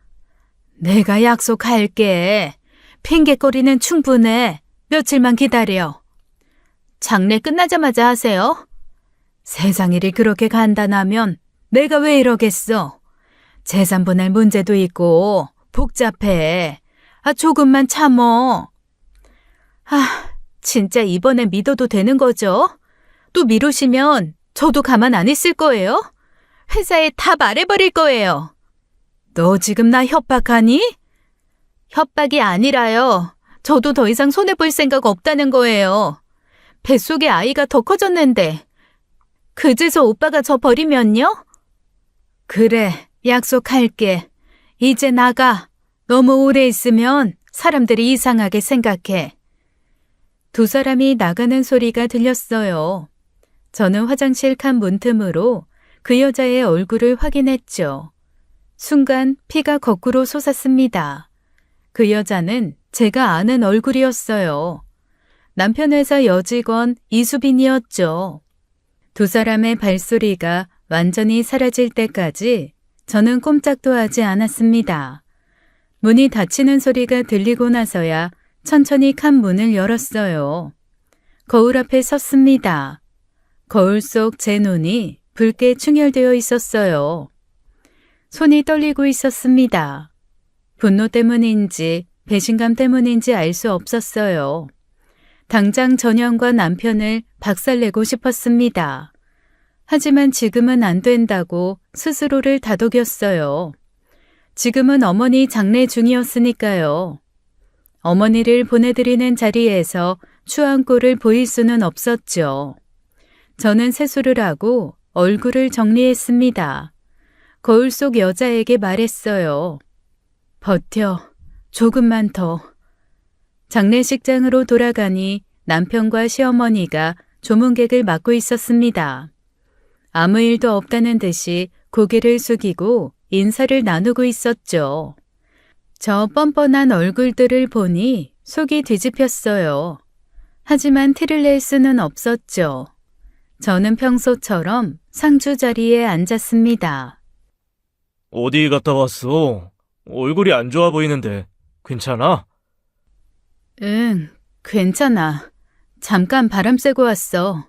내가 약속할게. 핑계거리는 충분해. 며칠만 기다려. 장례 끝나자마자 하세요. 세상 일이 그렇게 간단하면 내가 왜 이러겠어. 재산 분할 문제도 있고 복잡해. 조금만 참어. 진짜 이번엔 믿어도 되는 거죠? 또 미루시면 저도 가만 안 있을 거예요? 회사에 다 말해버릴 거예요. 너 지금 나 협박하니? 협박이 아니라요. 저도 더 이상 손해볼 생각 없다는 거예요. 뱃속에 아이가 더 커졌는데 그제서 오빠가 저 버리면요? 그래, 약속할게. 이제 나가. 너무 오래 있으면 사람들이 이상하게 생각해. 두 사람이 나가는 소리가 들렸어요. 저는 화장실 칸 문틈으로 그 여자의 얼굴을 확인했죠. 순간 피가 거꾸로 솟았습니다. 그 여자는 제가 아는 얼굴이었어요. 남편 회사 여직원 이수빈이었죠. 두 사람의 발소리가 완전히 사라질 때까지 저는 꼼짝도 하지 않았습니다. 문이 닫히는 소리가 들리고 나서야 천천히 칸 문을 열었어요. 거울 앞에 섰습니다. 거울 속 제 눈이 붉게 충혈되어 있었어요. 손이 떨리고 있었습니다. 분노 때문인지 배신감 때문인지 알 수 없었어요. 당장 전현과 남편을 박살내고 싶었습니다. 하지만 지금은 안 된다고 스스로를 다독였어요. 지금은 어머니 장례 중이었으니까요. 어머니를 보내드리는 자리에서 추한 꼴을 보일 수는 없었죠. 저는 세수를 하고 얼굴을 정리했습니다. 거울 속 여자에게 말했어요. 버텨. 조금만 더. 장례식장으로 돌아가니 남편과 시어머니가 조문객을 맡고 있었습니다. 아무 일도 없다는 듯이 고개를 숙이고 인사를 나누고 있었죠. 저 뻔뻔한 얼굴들을 보니 속이 뒤집혔어요. 하지만 티를 낼 수는 없었죠. 저는 평소처럼 상주 자리에 앉았습니다. 어디 갔다 왔어? 얼굴이 안 좋아 보이는데 괜찮아? 응, 괜찮아. 잠깐 바람 쐬고 왔어.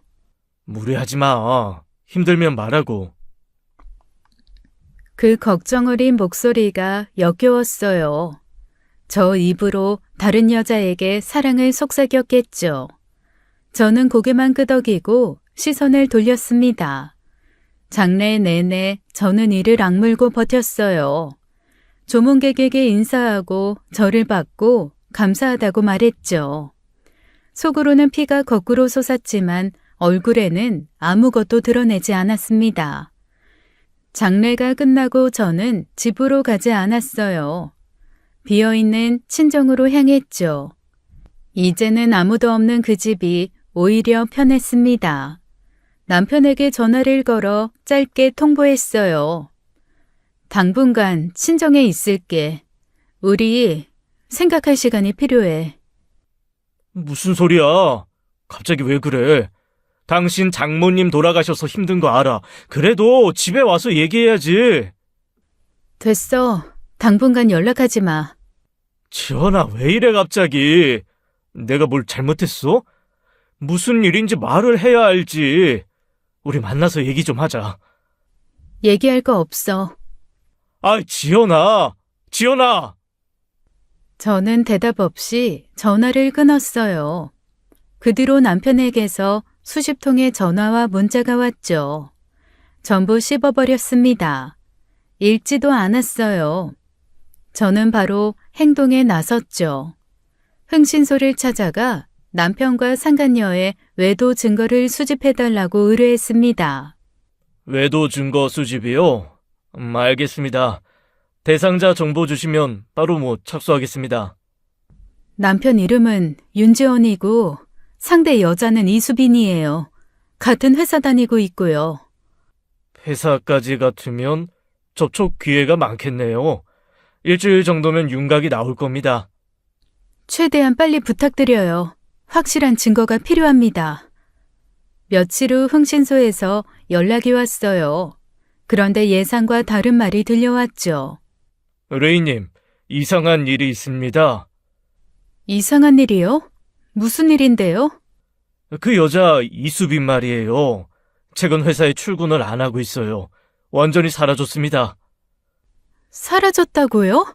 무리하지 마. 힘들면 말하고. 그 걱정 어린 목소리가 역겨웠어요. 저 입으로 다른 여자에게 사랑을 속삭였겠죠. 저는 고개만 끄덕이고 시선을 돌렸습니다. 장래 내내 저는 이를 악물고 버텼어요. 조문객에게 인사하고 절을 받고 감사하다고 말했죠. 속으로는 피가 거꾸로 솟았지만 얼굴에는 아무것도 드러내지 않았습니다. 장례가 끝나고 저는 집으로 가지 않았어요. 비어있는 친정으로 향했죠. 이제는 아무도 없는 그 집이 오히려 편했습니다. 남편에게 전화를 걸어 짧게 통보했어요. 당분간 친정에 있을게. 우리 생각할 시간이 필요해. 무슨 소리야? 갑자기 왜 그래? 당신 장모님 돌아가셔서 힘든 거 알아. 그래도 집에 와서 얘기해야지. 됐어. 당분간 연락하지 마. 지연아, 왜 이래 갑자기? 내가 뭘 잘못했어? 무슨 일인지 말을 해야 알지. 우리 만나서 얘기 좀 하자. 얘기할 거 없어. 지연아! 지연아! 저는 대답 없이 전화를 끊었어요. 그 뒤로 남편에게서 수십 통의 전화와 문자가 왔죠. 전부 씹어버렸습니다. 읽지도 않았어요. 저는 바로 행동에 나섰죠. 흥신소를 찾아가 남편과 상간녀의 외도 증거를 수집해달라고 의뢰했습니다. 외도 증거 수집이요? 알겠습니다. 대상자 정보 주시면 바로 착수하겠습니다. 남편 이름은 윤지원이고 상대 여자는 이수빈이에요. 같은 회사 다니고 있고요. 회사까지 같으면 접촉 기회가 많겠네요. 일주일 정도면 윤곽이 나올 겁니다. 최대한 빨리 부탁드려요. 확실한 증거가 필요합니다. 며칠 후 흥신소에서 연락이 왔어요. 그런데 예상과 다른 말이 들려왔죠. 레이님, 이상한 일이 있습니다. 이상한 일이요? 무슨 일인데요? 그 여자 이수빈 말이에요. 최근 회사에 출근을 안 하고 있어요. 완전히 사라졌습니다. 사라졌다고요?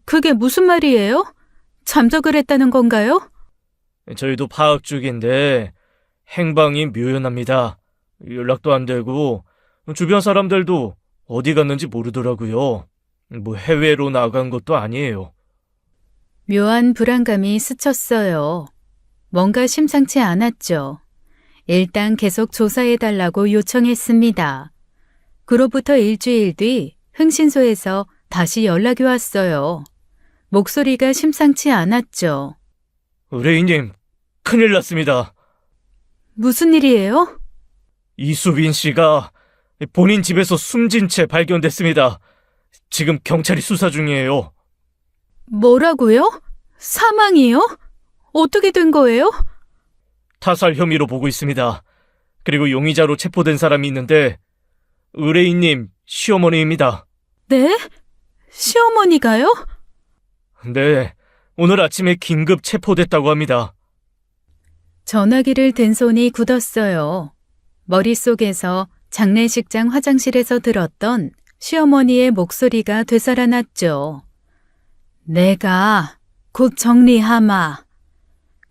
그게 무슨 말이에요? 잠적을 했다는 건가요? 저희도 파악 중인데 행방이 묘연합니다. 연락도 안 되고 주변 사람들도 어디 갔는지 모르더라고요. 해외로 나간 것도 아니에요. 묘한 불안감이 스쳤어요. 뭔가 심상치 않았죠. 일단 계속 조사해달라고 요청했습니다. 그로부터 일주일 뒤 흥신소에서 다시 연락이 왔어요. 목소리가 심상치 않았죠. 레이님, 큰일 났습니다. 무슨 일이에요? 이수빈 씨가 본인 집에서 숨진 채 발견됐습니다. 지금 경찰이 수사 중이에요. 뭐라고요? 사망이요? 어떻게 된 거예요? 타살 혐의로 보고 있습니다. 그리고 용의자로 체포된 사람이 있는데 의뢰인님 시어머니입니다. 네? 시어머니가요? 네, 오늘 아침에 긴급 체포됐다고 합니다. 전화기를 든 손이 굳었어요. 머릿속에서 장례식장 화장실에서 들었던 시어머니의 목소리가 되살아났죠. 내가 곧 정리하마.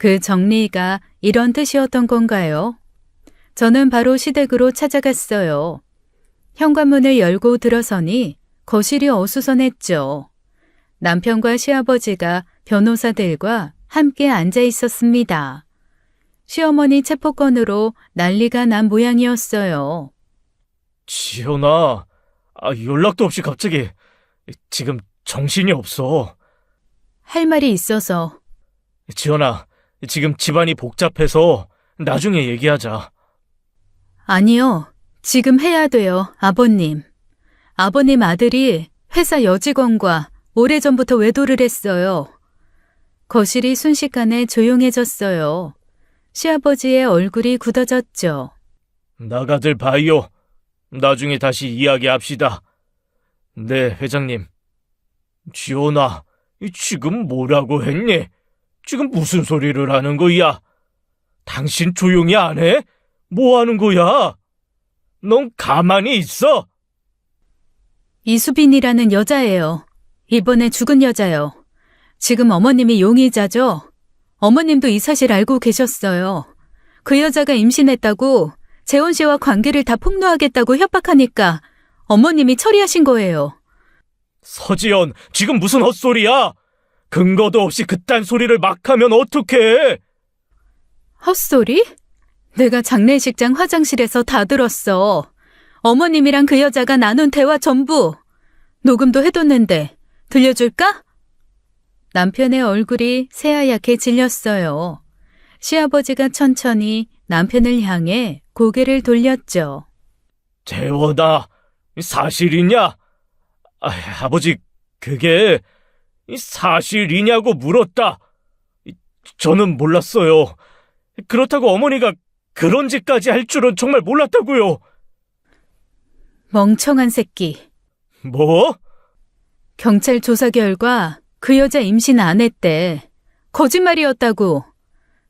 그 정리가 이런 뜻이었던 건가요? 저는 바로 시댁으로 찾아갔어요. 현관문을 열고 들어서니 거실이 어수선했죠. 남편과 시아버지가 변호사들과 함께 앉아 있었습니다. 시어머니 체포건으로 난리가 난 모양이었어요. 지연아, 연락도 없이 갑자기 지금 정신이 없어. 할 말이 있어서. 지연아, 지금 집안이 복잡해서 나중에 얘기하자. 아니요. 지금 해야 돼요, 아버님. 아버님 아들이 회사 여직원과 오래전부터 외도를 했어요. 거실이 순식간에 조용해졌어요. 시아버지의 얼굴이 굳어졌죠. 나가들 봐요. 나중에 다시 이야기합시다. 네, 회장님. 지연아, 지금 뭐라고 했니? 지금 무슨 소리를 하는 거야? 당신 조용히 안 해? 뭐 하는 거야? 넌 가만히 있어? 이수빈이라는 여자예요. 이번에 죽은 여자요. 지금 어머님이 용의자죠? 어머님도 이 사실 알고 계셨어요. 그 여자가 임신했다고 재원 씨와 관계를 다 폭로하겠다고 협박하니까 어머님이 처리하신 거예요. 서지연, 지금 무슨 헛소리야? 근거도 없이 그딴 소리를 막 하면 어떡해? 헛소리? 내가 장례식장 화장실에서 다 들었어. 어머님이랑 그 여자가 나눈 대화 전부. 녹음도 해뒀는데 들려줄까? 남편의 얼굴이 새하얗게 질렸어요. 시아버지가 천천히 남편을 향해 고개를 돌렸죠. 재원아, 사실이냐? 아버지, 그게 사실이냐고 물었다. 저는 몰랐어요. 그렇다고 어머니가 그런 짓까지 할 줄은 정말 몰랐다고요. 멍청한 새끼. 뭐? 경찰 조사 결과 그 여자 임신 안 했대. 거짓말이었다고.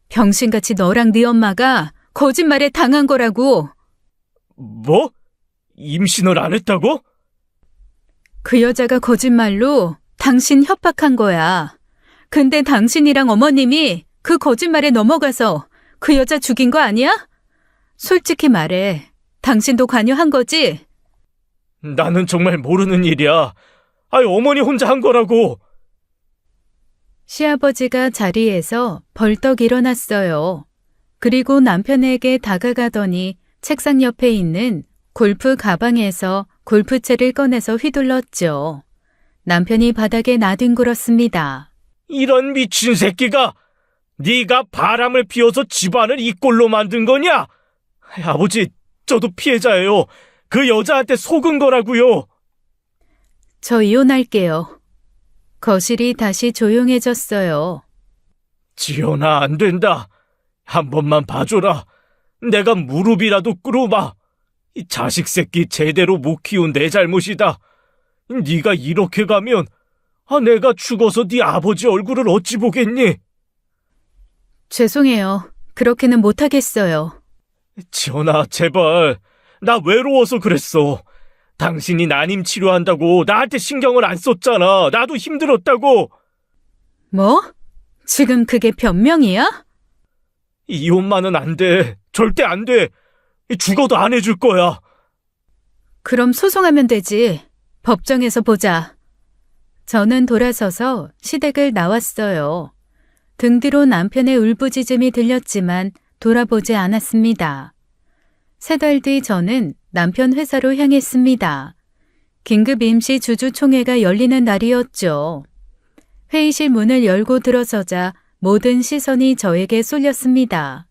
병신같이 너랑 네 엄마가 거짓말에 당한 거라고. 뭐? 임신을 안 했다고? 그 여자가 거짓말로 당신 협박한 거야. 근데 당신이랑 어머님이 그 거짓말에 넘어가서 그 여자 죽인 거 아니야? 솔직히 말해. 당신도 관여한 거지? 나는 정말 모르는 일이야. 어머니 혼자 한 거라고. 시아버지가 자리에서 벌떡 일어났어요. 그리고 남편에게 다가가더니 책상 옆에 있는 골프 가방에서 골프채를 꺼내서 휘둘렀죠. 남편이 바닥에 나뒹굴었습니다. 이런 미친 새끼가 네가 바람을 피워서 집안을 이 꼴로 만든 거냐? 아버지, 저도 피해자예요. 그 여자한테 속은 거라고요. 저 이혼할게요. 거실이 다시 조용해졌어요. 지연아, 안 된다. 한 번만 봐줘라. 내가 무릎이라도 꿇어봐. 이 자식 새끼 제대로 못 키운 내 잘못이다. 네가 이렇게 가면 내가 죽어서 네 아버지 얼굴을 어찌 보겠니? 죄송해요. 그렇게는 못하겠어요. 지연아, 제발. 나 외로워서 그랬어. 당신이 난임 치료한다고 나한테 신경을 안 썼잖아. 나도 힘들었다고. 뭐? 지금 그게 변명이야? 이혼만은 안 돼. 절대 안 돼. 죽어도 안 해줄 거야. 그럼 소송하면 되지. 법정에서 보자. 저는 돌아서서 시댁을 나왔어요. 등 뒤로 남편의 울부짖음이 들렸지만 돌아보지 않았습니다. 3달 뒤 저는 남편 회사로 향했습니다. 긴급 임시 주주총회가 열리는 날이었죠. 회의실 문을 열고 들어서자 모든 시선이 저에게 쏠렸습니다.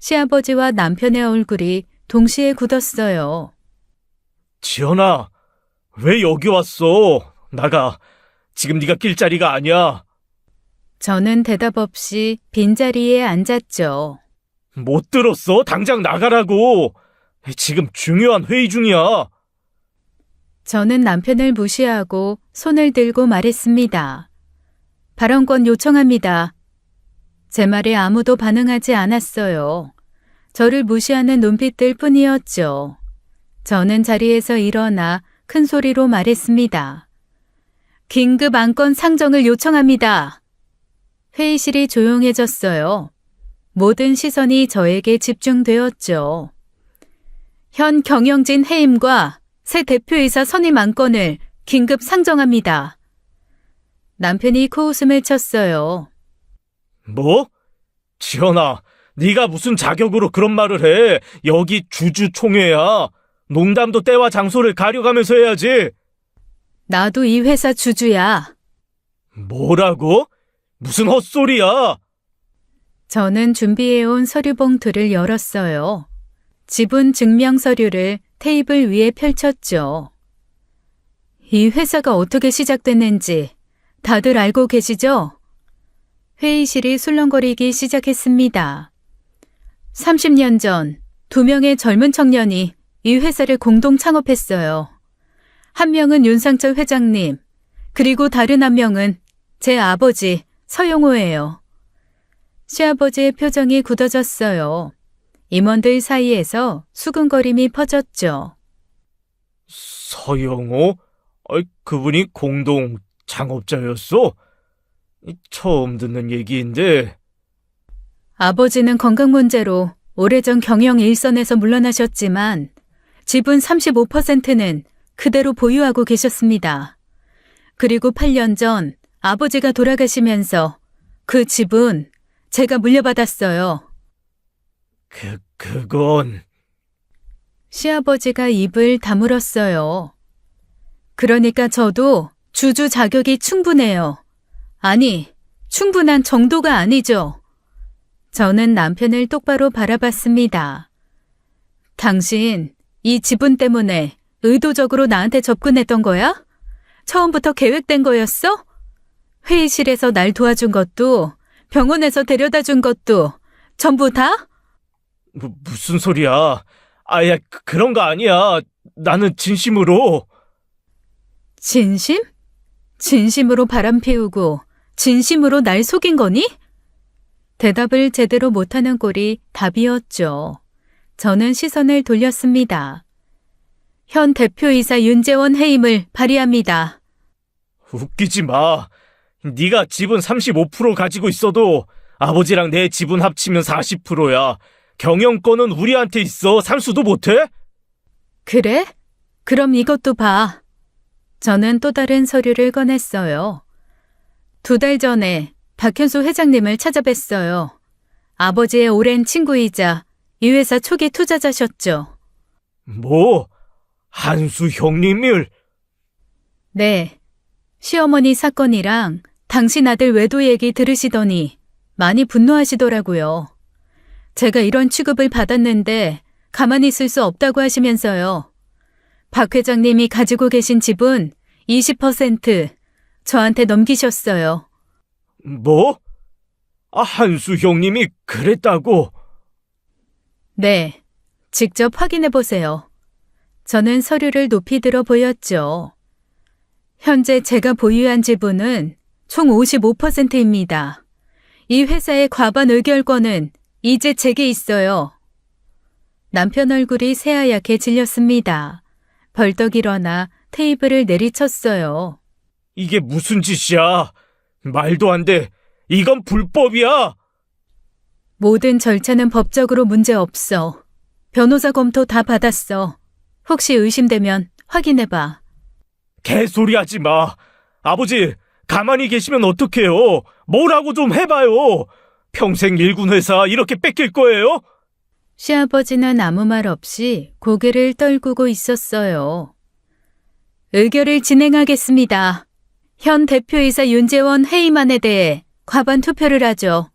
시아버지와 남편의 얼굴이 동시에 굳었어요. 지연아, 왜 여기 왔어? 나가. 지금 네가 낄 자리가 아니야. 저는 대답 없이 빈자리에 앉았죠. 못 들었어? 당장 나가라고. 지금 중요한 회의 중이야. 저는 남편을 무시하고 손을 들고 말했습니다. 발언권 요청합니다. 제 말에 아무도 반응하지 않았어요. 저를 무시하는 눈빛들 뿐이었죠. 저는 자리에서 일어나 큰 소리로 말했습니다. 긴급 안건 상정을 요청합니다. 회의실이 조용해졌어요. 모든 시선이 저에게 집중되었죠. 현 경영진 해임과 새 대표이사 선임 안건을 긴급 상정합니다. 남편이 코웃음을 쳤어요. 뭐? 지연아, 네가 무슨 자격으로 그런 말을 해? 여기 주주총회야. 농담도 때와 장소를 가려가면서 해야지. 나도 이 회사 주주야. 뭐라고? 무슨 헛소리야? 저는 준비해온 서류 봉투를 열었어요. 지분 증명 서류를 테이블 위에 펼쳤죠. 이 회사가 어떻게 시작됐는지 다들 알고 계시죠? 회의실이 술렁거리기 시작했습니다. 30년 전 2명의 젊은 청년이 이 회사를 공동 창업했어요. 한 명은 윤상철 회장님, 그리고 다른 한 명은 제 아버지 서영호예요. 시아버지의 표정이 굳어졌어요. 임원들 사이에서 수근거림이 퍼졌죠. 서영호? 그분이 공동 창업자였어? 처음 듣는 얘기인데. 아버지는 건강 문제로 오래전 경영 일선에서 물러나셨지만 지분 35%는 그대로 보유하고 계셨습니다. 그리고 8년 전 아버지가 돌아가시면서 그 지분 제가 물려받았어요. 그건... 시아버지가 입을 다물었어요. 그러니까 저도 주주 자격이 충분해요. 아니, 충분한 정도가 아니죠. 저는 남편을 똑바로 바라봤습니다. 당신, 이 지분 때문에 의도적으로 나한테 접근했던 거야? 처음부터 계획된 거였어? 회의실에서 날 도와준 것도, 병원에서 데려다 준 것도 전부 다? 무슨 소리야? 야, 그런 거 아니야. 나는 진심으로. 진심? 진심으로 바람 피우고 진심으로 날 속인 거니? 대답을 제대로 못하는 꼴이 답이었죠. 저는 시선을 돌렸습니다. 현 대표이사 윤재원 해임을 발의합니다. 웃기지 마. 네가 지분 35% 가지고 있어도 아버지랑 내 지분 합치면 40%야. 경영권은 우리한테 있어. 상수도 못해? 그래? 그럼 이것도 봐. 저는 또 다른 서류를 꺼냈어요. 2달 전에 박현수 회장님을 찾아뵀어요. 아버지의 오랜 친구이자 이 회사 초기 투자자셨죠. 뭐? 한수 형님을? 네. 시어머니 사건이랑 당신 아들 외도 얘기 들으시더니 많이 분노하시더라고요. 제가 이런 취급을 받았는데 가만히 있을 수 없다고 하시면서요. 박 회장님이 가지고 계신 지분 20% 저한테 넘기셨어요. 뭐? 한수 형님이 그랬다고? 네, 직접 확인해 보세요. 저는 서류를 높이 들어 보였죠. 현재 제가 보유한 지분은 총 55%입니다. 이 회사의 과반 의결권은 이제 제게 있어요. 남편 얼굴이 새하얗게 질렸습니다. 벌떡 일어나 테이블을 내리쳤어요. 이게 무슨 짓이야? 말도 안 돼. 이건 불법이야. 모든 절차는 법적으로 문제 없어. 변호사 검토 다 받았어. 혹시 의심되면 확인해봐. 개소리 하지 마. 아버지, 가만히 계시면 어떡해요? 뭐라고 좀 해봐요. 평생 일군 회사 이렇게 뺏길 거예요? 시아버지는 아무 말 없이 고개를 떨구고 있었어요. 의결을 진행하겠습니다. 현 대표이사 윤재원 해임안에 대해 과반 투표를 하죠.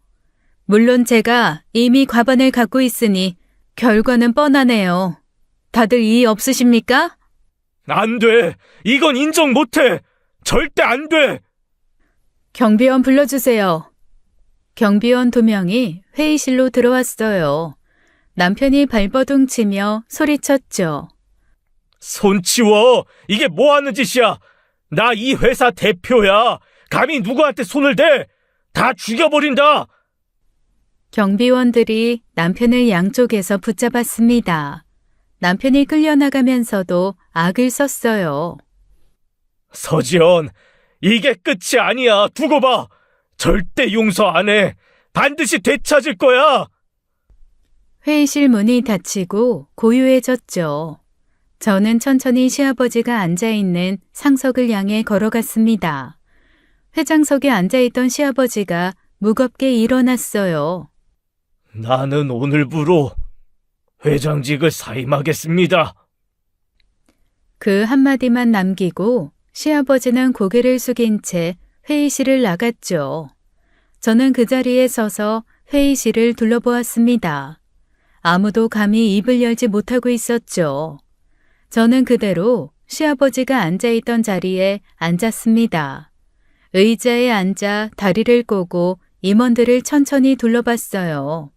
물론 제가 이미 과반을 갖고 있으니 결과는 뻔하네요. 다들 이의 없으십니까? 안 돼. 이건 인정 못해. 절대 안 돼. 경비원 불러주세요. 경비원 2명이 회의실로 들어왔어요. 남편이 발버둥 치며 소리쳤죠. 손 치워. 이게 뭐 하는 짓이야? 나 이 회사 대표야. 감히 누구한테 손을 대? 다 죽여버린다. 경비원들이 남편을 양쪽에서 붙잡았습니다. 남편이 끌려나가면서도 악을 썼어요. 서지연, 이게 끝이 아니야. 두고 봐. 절대 용서 안 해. 반드시 되찾을 거야. 회의실 문이 닫히고 고요해졌죠. 저는 천천히 시아버지가 앉아있는 상석을 향해 걸어갔습니다. 회장석에 앉아있던 시아버지가 무겁게 일어났어요. 나는 오늘부로 회장직을 사임하겠습니다. 그 한마디만 남기고 시아버지는 고개를 숙인 채 회의실을 나갔죠. 저는 그 자리에 서서 회의실을 둘러보았습니다. 아무도 감히 입을 열지 못하고 있었죠. 저는 그대로 시아버지가 앉아있던 자리에 앉았습니다. 의자에 앉아 다리를 꼬고 임원들을 천천히 둘러봤어요.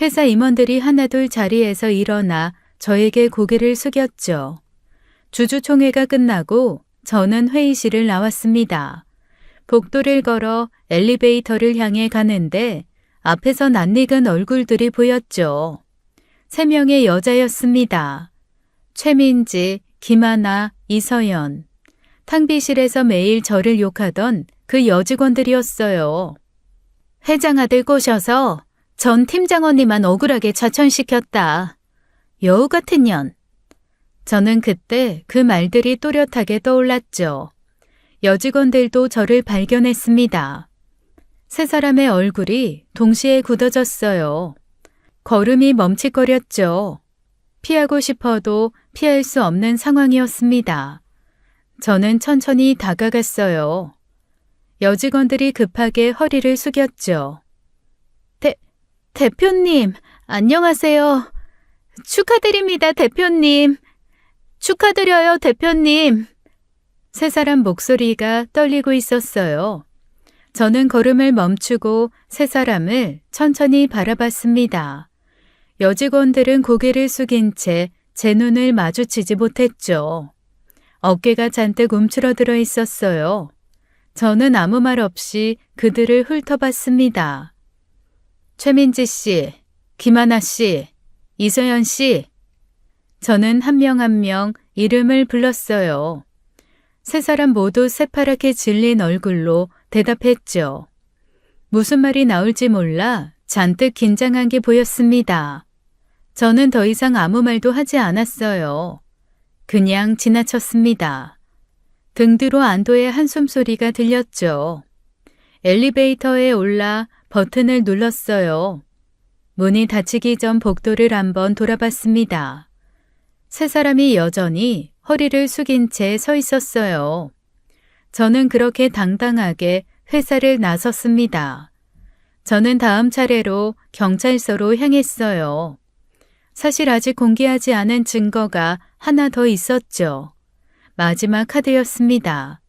회사 임원들이 하나둘 자리에서 일어나 저에게 고개를 숙였죠. 주주총회가 끝나고 저는 회의실을 나왔습니다. 복도를 걸어 엘리베이터를 향해 가는데 앞에서 낯익은 얼굴들이 보였죠. 3명의 여자였습니다. 최민지, 김하나, 이서연. 탕비실에서 매일 저를 욕하던 그 여직원들이었어요. 회장 아들 꼬셔서 전 팀장 언니만 억울하게 좌천시켰다. 여우 같은 년. 저는 그때 그 말들이 또렷하게 떠올랐죠. 여직원들도 저를 발견했습니다. 세 사람의 얼굴이 동시에 굳어졌어요. 걸음이 멈칫거렸죠. 피하고 싶어도 피할 수 없는 상황이었습니다. 저는 천천히 다가갔어요. 여직원들이 급하게 허리를 숙였죠. 대표님, 안녕하세요. 축하드립니다, 대표님. 축하드려요, 대표님. 세 사람 목소리가 떨리고 있었어요. 저는 걸음을 멈추고 세 사람을 천천히 바라봤습니다. 여직원들은 고개를 숙인 채 제 눈을 마주치지 못했죠. 어깨가 잔뜩 움츠러들어 있었어요. 저는 아무 말 없이 그들을 훑어봤습니다. 최민지 씨, 김하나 씨, 이서연 씨. 저는 한 명 한 명 이름을 불렀어요. 세 사람 모두 새파랗게 질린 얼굴로 대답했죠. 무슨 말이 나올지 몰라 잔뜩 긴장한 게 보였습니다. 저는 더 이상 아무 말도 하지 않았어요. 그냥 지나쳤습니다. 등 뒤로 안도의 한숨 소리가 들렸죠. 엘리베이터에 올라 버튼을 눌렀어요. 문이 닫히기 전 복도를 한번 돌아봤습니다. 세 사람이 여전히 허리를 숙인 채 서 있었어요. 저는 그렇게 당당하게 회사를 나섰습니다. 저는 다음 차례로 경찰서로 향했어요. 사실 아직 공개하지 않은 증거가 하나 더 있었죠. 마지막 카드였습니다.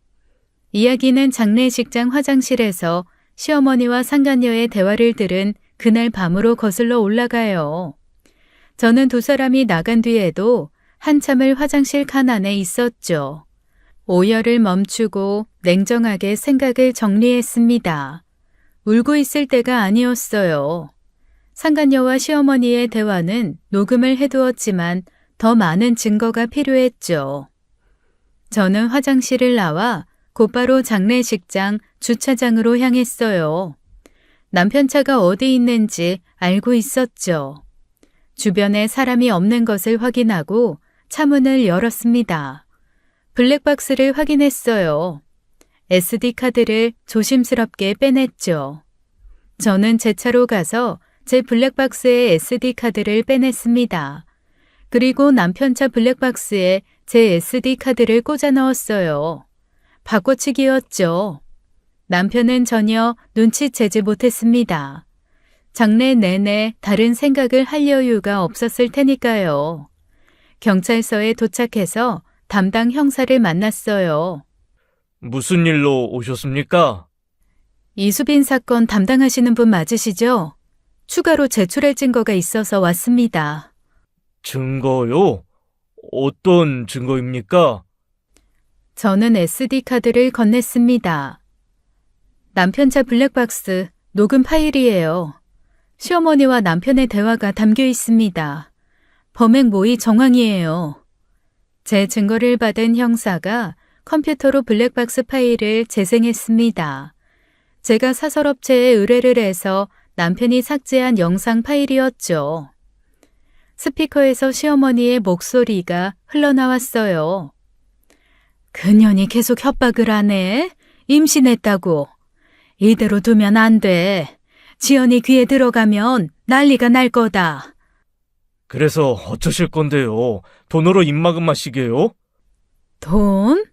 이야기는 장례식장 화장실에서 시어머니와 상간녀의 대화를 들은 그날 밤으로 거슬러 올라가요. 저는 두 사람이 나간 뒤에도 한참을 화장실 칸 안에 있었죠. 오열을 멈추고 냉정하게 생각을 정리했습니다. 울고 있을 때가 아니었어요. 상간녀와 시어머니의 대화는 녹음을 해두었지만 더 많은 증거가 필요했죠. 저는 화장실을 나와 곧바로 장례식장 주차장으로 향했어요. 남편 차가 어디 있는지 알고 있었죠. 주변에 사람이 없는 것을 확인하고 차문을 열었습니다. 블랙박스를 확인했어요. SD카드를 조심스럽게 빼냈죠. 저는 제 차로 가서 제 블랙박스에 SD카드를 빼냈습니다. 그리고 남편 차 블랙박스에 제 SD카드를 꽂아 넣었어요. 바꿔치기였죠. 남편은 전혀 눈치채지 못했습니다. 장래 내내 다른 생각을 할 여유가 없었을 테니까요. 경찰서에 도착해서 담당 형사를 만났어요. 무슨 일로 오셨습니까? 이수빈 사건 담당하시는 분 맞으시죠? 추가로 제출할 증거가 있어서 왔습니다. 증거요? 어떤 증거입니까? 저는 SD카드를 건넸습니다. 남편 차 블랙박스 녹음 파일이에요. 시어머니와 남편의 대화가 담겨 있습니다. 범행 모의 정황이에요. 제 증거를 받은 형사가 컴퓨터로 블랙박스 파일을 재생했습니다. 제가 사설업체에 의뢰를 해서 남편이 삭제한 영상 파일이었죠. 스피커에서 시어머니의 목소리가 흘러나왔어요. 그년이 계속 협박을 하네. 임신했다고. 이대로 두면 안 돼. 지연이 귀에 들어가면 난리가 날 거다. 그래서 어쩌실 건데요? 돈으로 입막음 마시게요? 돈?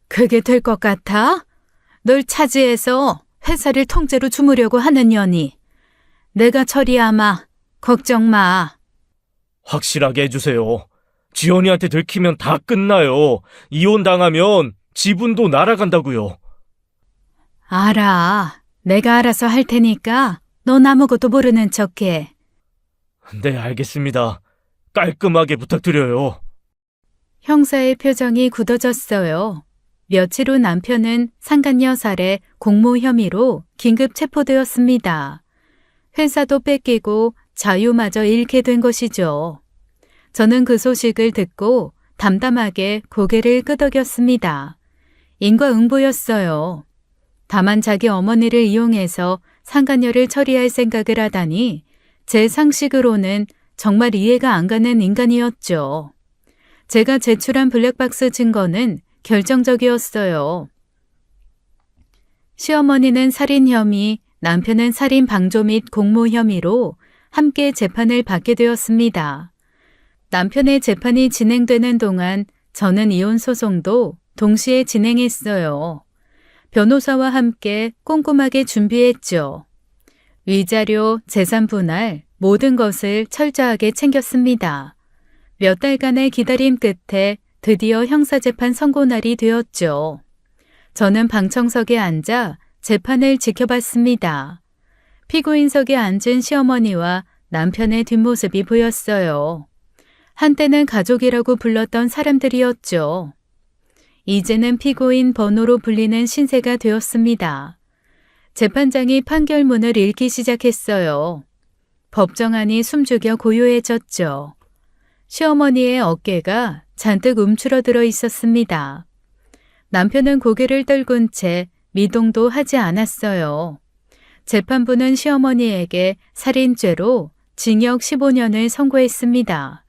그게 될 것 같아? 널 차지해서 회사를 통째로 주무려고 하는 년이. 내가 처리하마. 걱정 마. 확실하게 해주세요. 지연이한테 들키면 다 끝나요. 이혼당하면 지분도 날아간다고요. 알아. 내가 알아서 할 테니까 넌 아무것도 모르는 척해. 네, 알겠습니다. 깔끔하게 부탁드려요. 형사의 표정이 굳어졌어요. 며칠 후 남편은 상간녀 살해 공모 혐의로 긴급 체포되었습니다. 회사도 뺏기고 자유마저 잃게 된 것이죠. 저는 그 소식을 듣고 담담하게 고개를 끄덕였습니다. 인과응보였어요. 다만 자기 어머니를 이용해서 상간녀를 처리할 생각을 하다니 제 상식으로는 정말 이해가 안 가는 인간이었죠. 제가 제출한 블랙박스 증거는 결정적이었어요. 시어머니는 살인 혐의, 남편은 살인 방조 및 공모 혐의로 함께 재판을 받게 되었습니다. 남편의 재판이 진행되는 동안 저는 이혼 소송도 동시에 진행했어요. 변호사와 함께 꼼꼼하게 준비했죠. 위자료, 재산 분할, 모든 것을 철저하게 챙겼습니다. 몇 달간의 기다림 끝에 드디어 형사재판 선고날이 되었죠. 저는 방청석에 앉아 재판을 지켜봤습니다. 피고인석에 앉은 시어머니와 남편의 뒷모습이 보였어요. 한때는 가족이라고 불렀던 사람들이었죠. 이제는 피고인 번호로 불리는 신세가 되었습니다. 재판장이 판결문을 읽기 시작했어요. 법정안이 숨죽여 고요해졌죠. 시어머니의 어깨가 잔뜩 움츠러들어 있었습니다. 남편은 고개를 떨군 채 미동도 하지 않았어요. 재판부는 시어머니에게 살인죄로 징역 15년을 선고했습니다.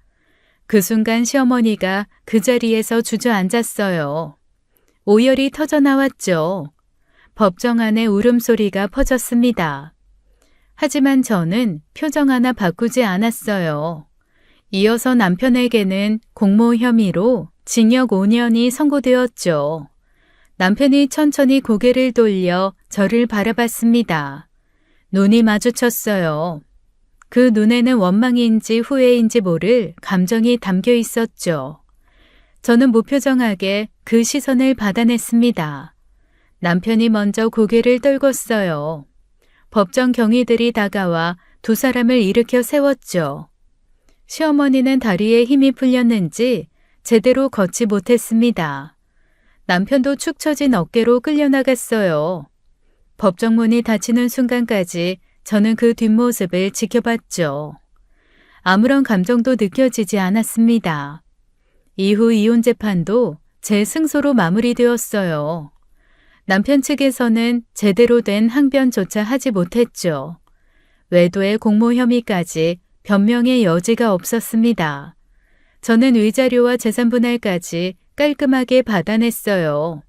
그 순간 시어머니가 그 자리에서 주저앉았어요. 오열이 터져나왔죠. 법정 안에 울음소리가 퍼졌습니다. 하지만 저는 표정 하나 바꾸지 않았어요. 이어서 남편에게는 공모 혐의로 징역 5년이 선고되었죠. 남편이 천천히 고개를 돌려 저를 바라봤습니다. 눈이 마주쳤어요. 그 눈에는 원망인지 후회인지 모를 감정이 담겨 있었죠. 저는 무표정하게 그 시선을 받아냈습니다. 남편이 먼저 고개를 떨궜어요. 법정 경위들이 다가와 두 사람을 일으켜 세웠죠. 시어머니는 다리에 힘이 풀렸는지 제대로 걷지 못했습니다. 남편도 축 처진 어깨로 끌려나갔어요. 법정문이 닫히는 순간까지 저는 그 뒷모습을 지켜봤죠. 아무런 감정도 느껴지지 않았습니다. 이후 이혼 재판도 제 승소로 마무리되었어요. 남편 측에서는 제대로 된 항변조차 하지 못했죠. 외도의 공모 혐의까지 변명의 여지가 없었습니다. 저는 위자료와 재산 분할까지 깔끔하게 받아냈어요.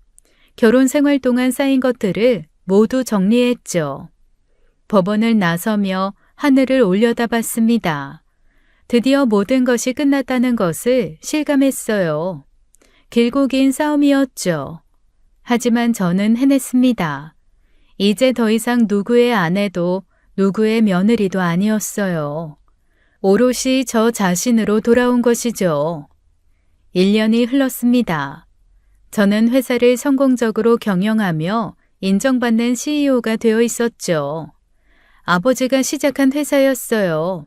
결혼 생활 동안 쌓인 것들을 모두 정리했죠. 법원을 나서며 하늘을 올려다봤습니다. 드디어 모든 것이 끝났다는 것을 실감했어요. 길고 긴 싸움이었죠. 하지만 저는 해냈습니다. 이제 더 이상 누구의 아내도 누구의 며느리도 아니었어요. 오롯이 저 자신으로 돌아온 것이죠. 1년이 흘렀습니다. 저는 회사를 성공적으로 경영하며 인정받는 CEO가 되어 있었죠. 아버지가 시작한 회사였어요.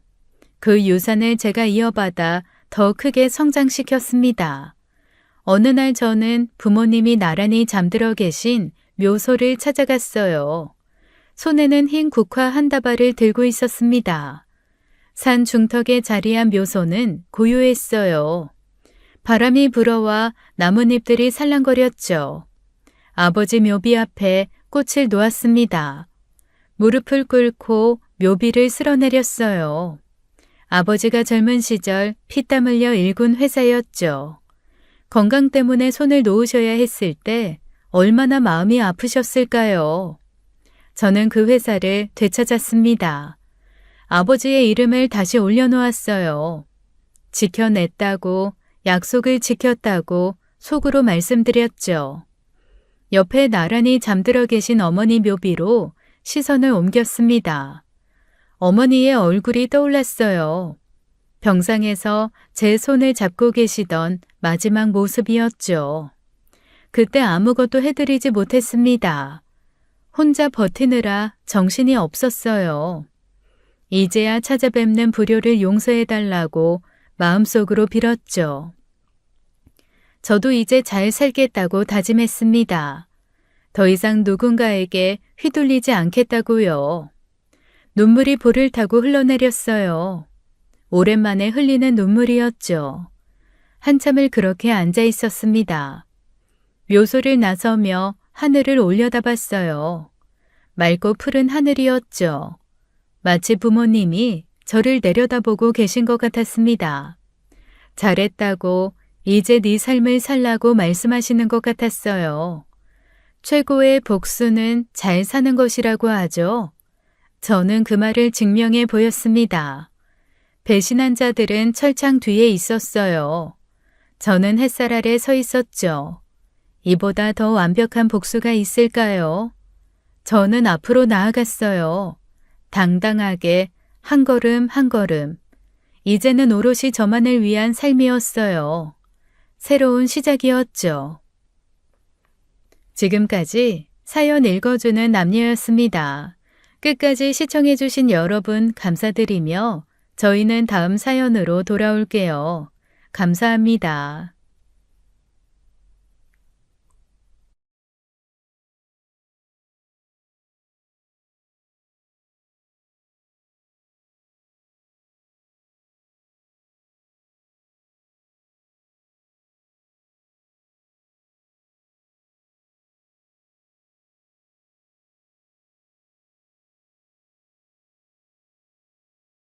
그 유산을 제가 이어받아 더 크게 성장시켰습니다. 어느 날 저는 부모님이 나란히 잠들어 계신 묘소를 찾아갔어요. 손에는 흰 국화 한 다발을 들고 있었습니다. 산 중턱에 자리한 묘소는 고요했어요. 바람이 불어와 나뭇잎들이 살랑거렸죠. 아버지 묘비 앞에 꽃을 놓았습니다. 무릎을 꿇고 묘비를 쓸어내렸어요. 아버지가 젊은 시절 피땀 흘려 일군 회사였죠. 건강 때문에 손을 놓으셔야 했을 때 얼마나 마음이 아프셨을까요? 저는 그 회사를 되찾았습니다. 아버지의 이름을 다시 올려놓았어요. 지켜냈다고, 약속을 지켰다고 속으로 말씀드렸죠. 옆에 나란히 잠들어 계신 어머니 묘비로 시선을 옮겼습니다. 어머니의 얼굴이 떠올랐어요. 병상에서 제 손을 잡고 계시던 마지막 모습이었죠. 그때 아무것도 해드리지 못했습니다. 혼자 버티느라 정신이 없었어요. 이제야 찾아뵙는 불효를 용서해달라고 마음속으로 빌었죠. 저도 이제 잘 살겠다고 다짐했습니다. 더 이상 누군가에게 휘둘리지 않겠다고요. 눈물이 볼을 타고 흘러내렸어요. 오랜만에 흘리는 눈물이었죠. 한참을 그렇게 앉아 있었습니다. 묘소를 나서며 하늘을 올려다봤어요. 맑고 푸른 하늘이었죠. 마치 부모님이 저를 내려다보고 계신 것 같았습니다. 잘했다고 이제 네 삶을 살라고 말씀하시는 것 같았어요. 최고의 복수는 잘 사는 것이라고 하죠. 저는 그 말을 증명해 보였습니다. 배신한 자들은 철창 뒤에 있었어요. 저는 햇살 아래 서 있었죠. 이보다 더 완벽한 복수가 있을까요? 저는 앞으로 나아갔어요. 당당하게 한 걸음 한 걸음. 이제는 오롯이 저만을 위한 삶이었어요. 새로운 시작이었죠. 지금까지 사연 읽어주는 남녀였습니다. 끝까지 시청해주신 여러분 감사드리며 저희는 다음 사연으로 돌아올게요. 감사합니다.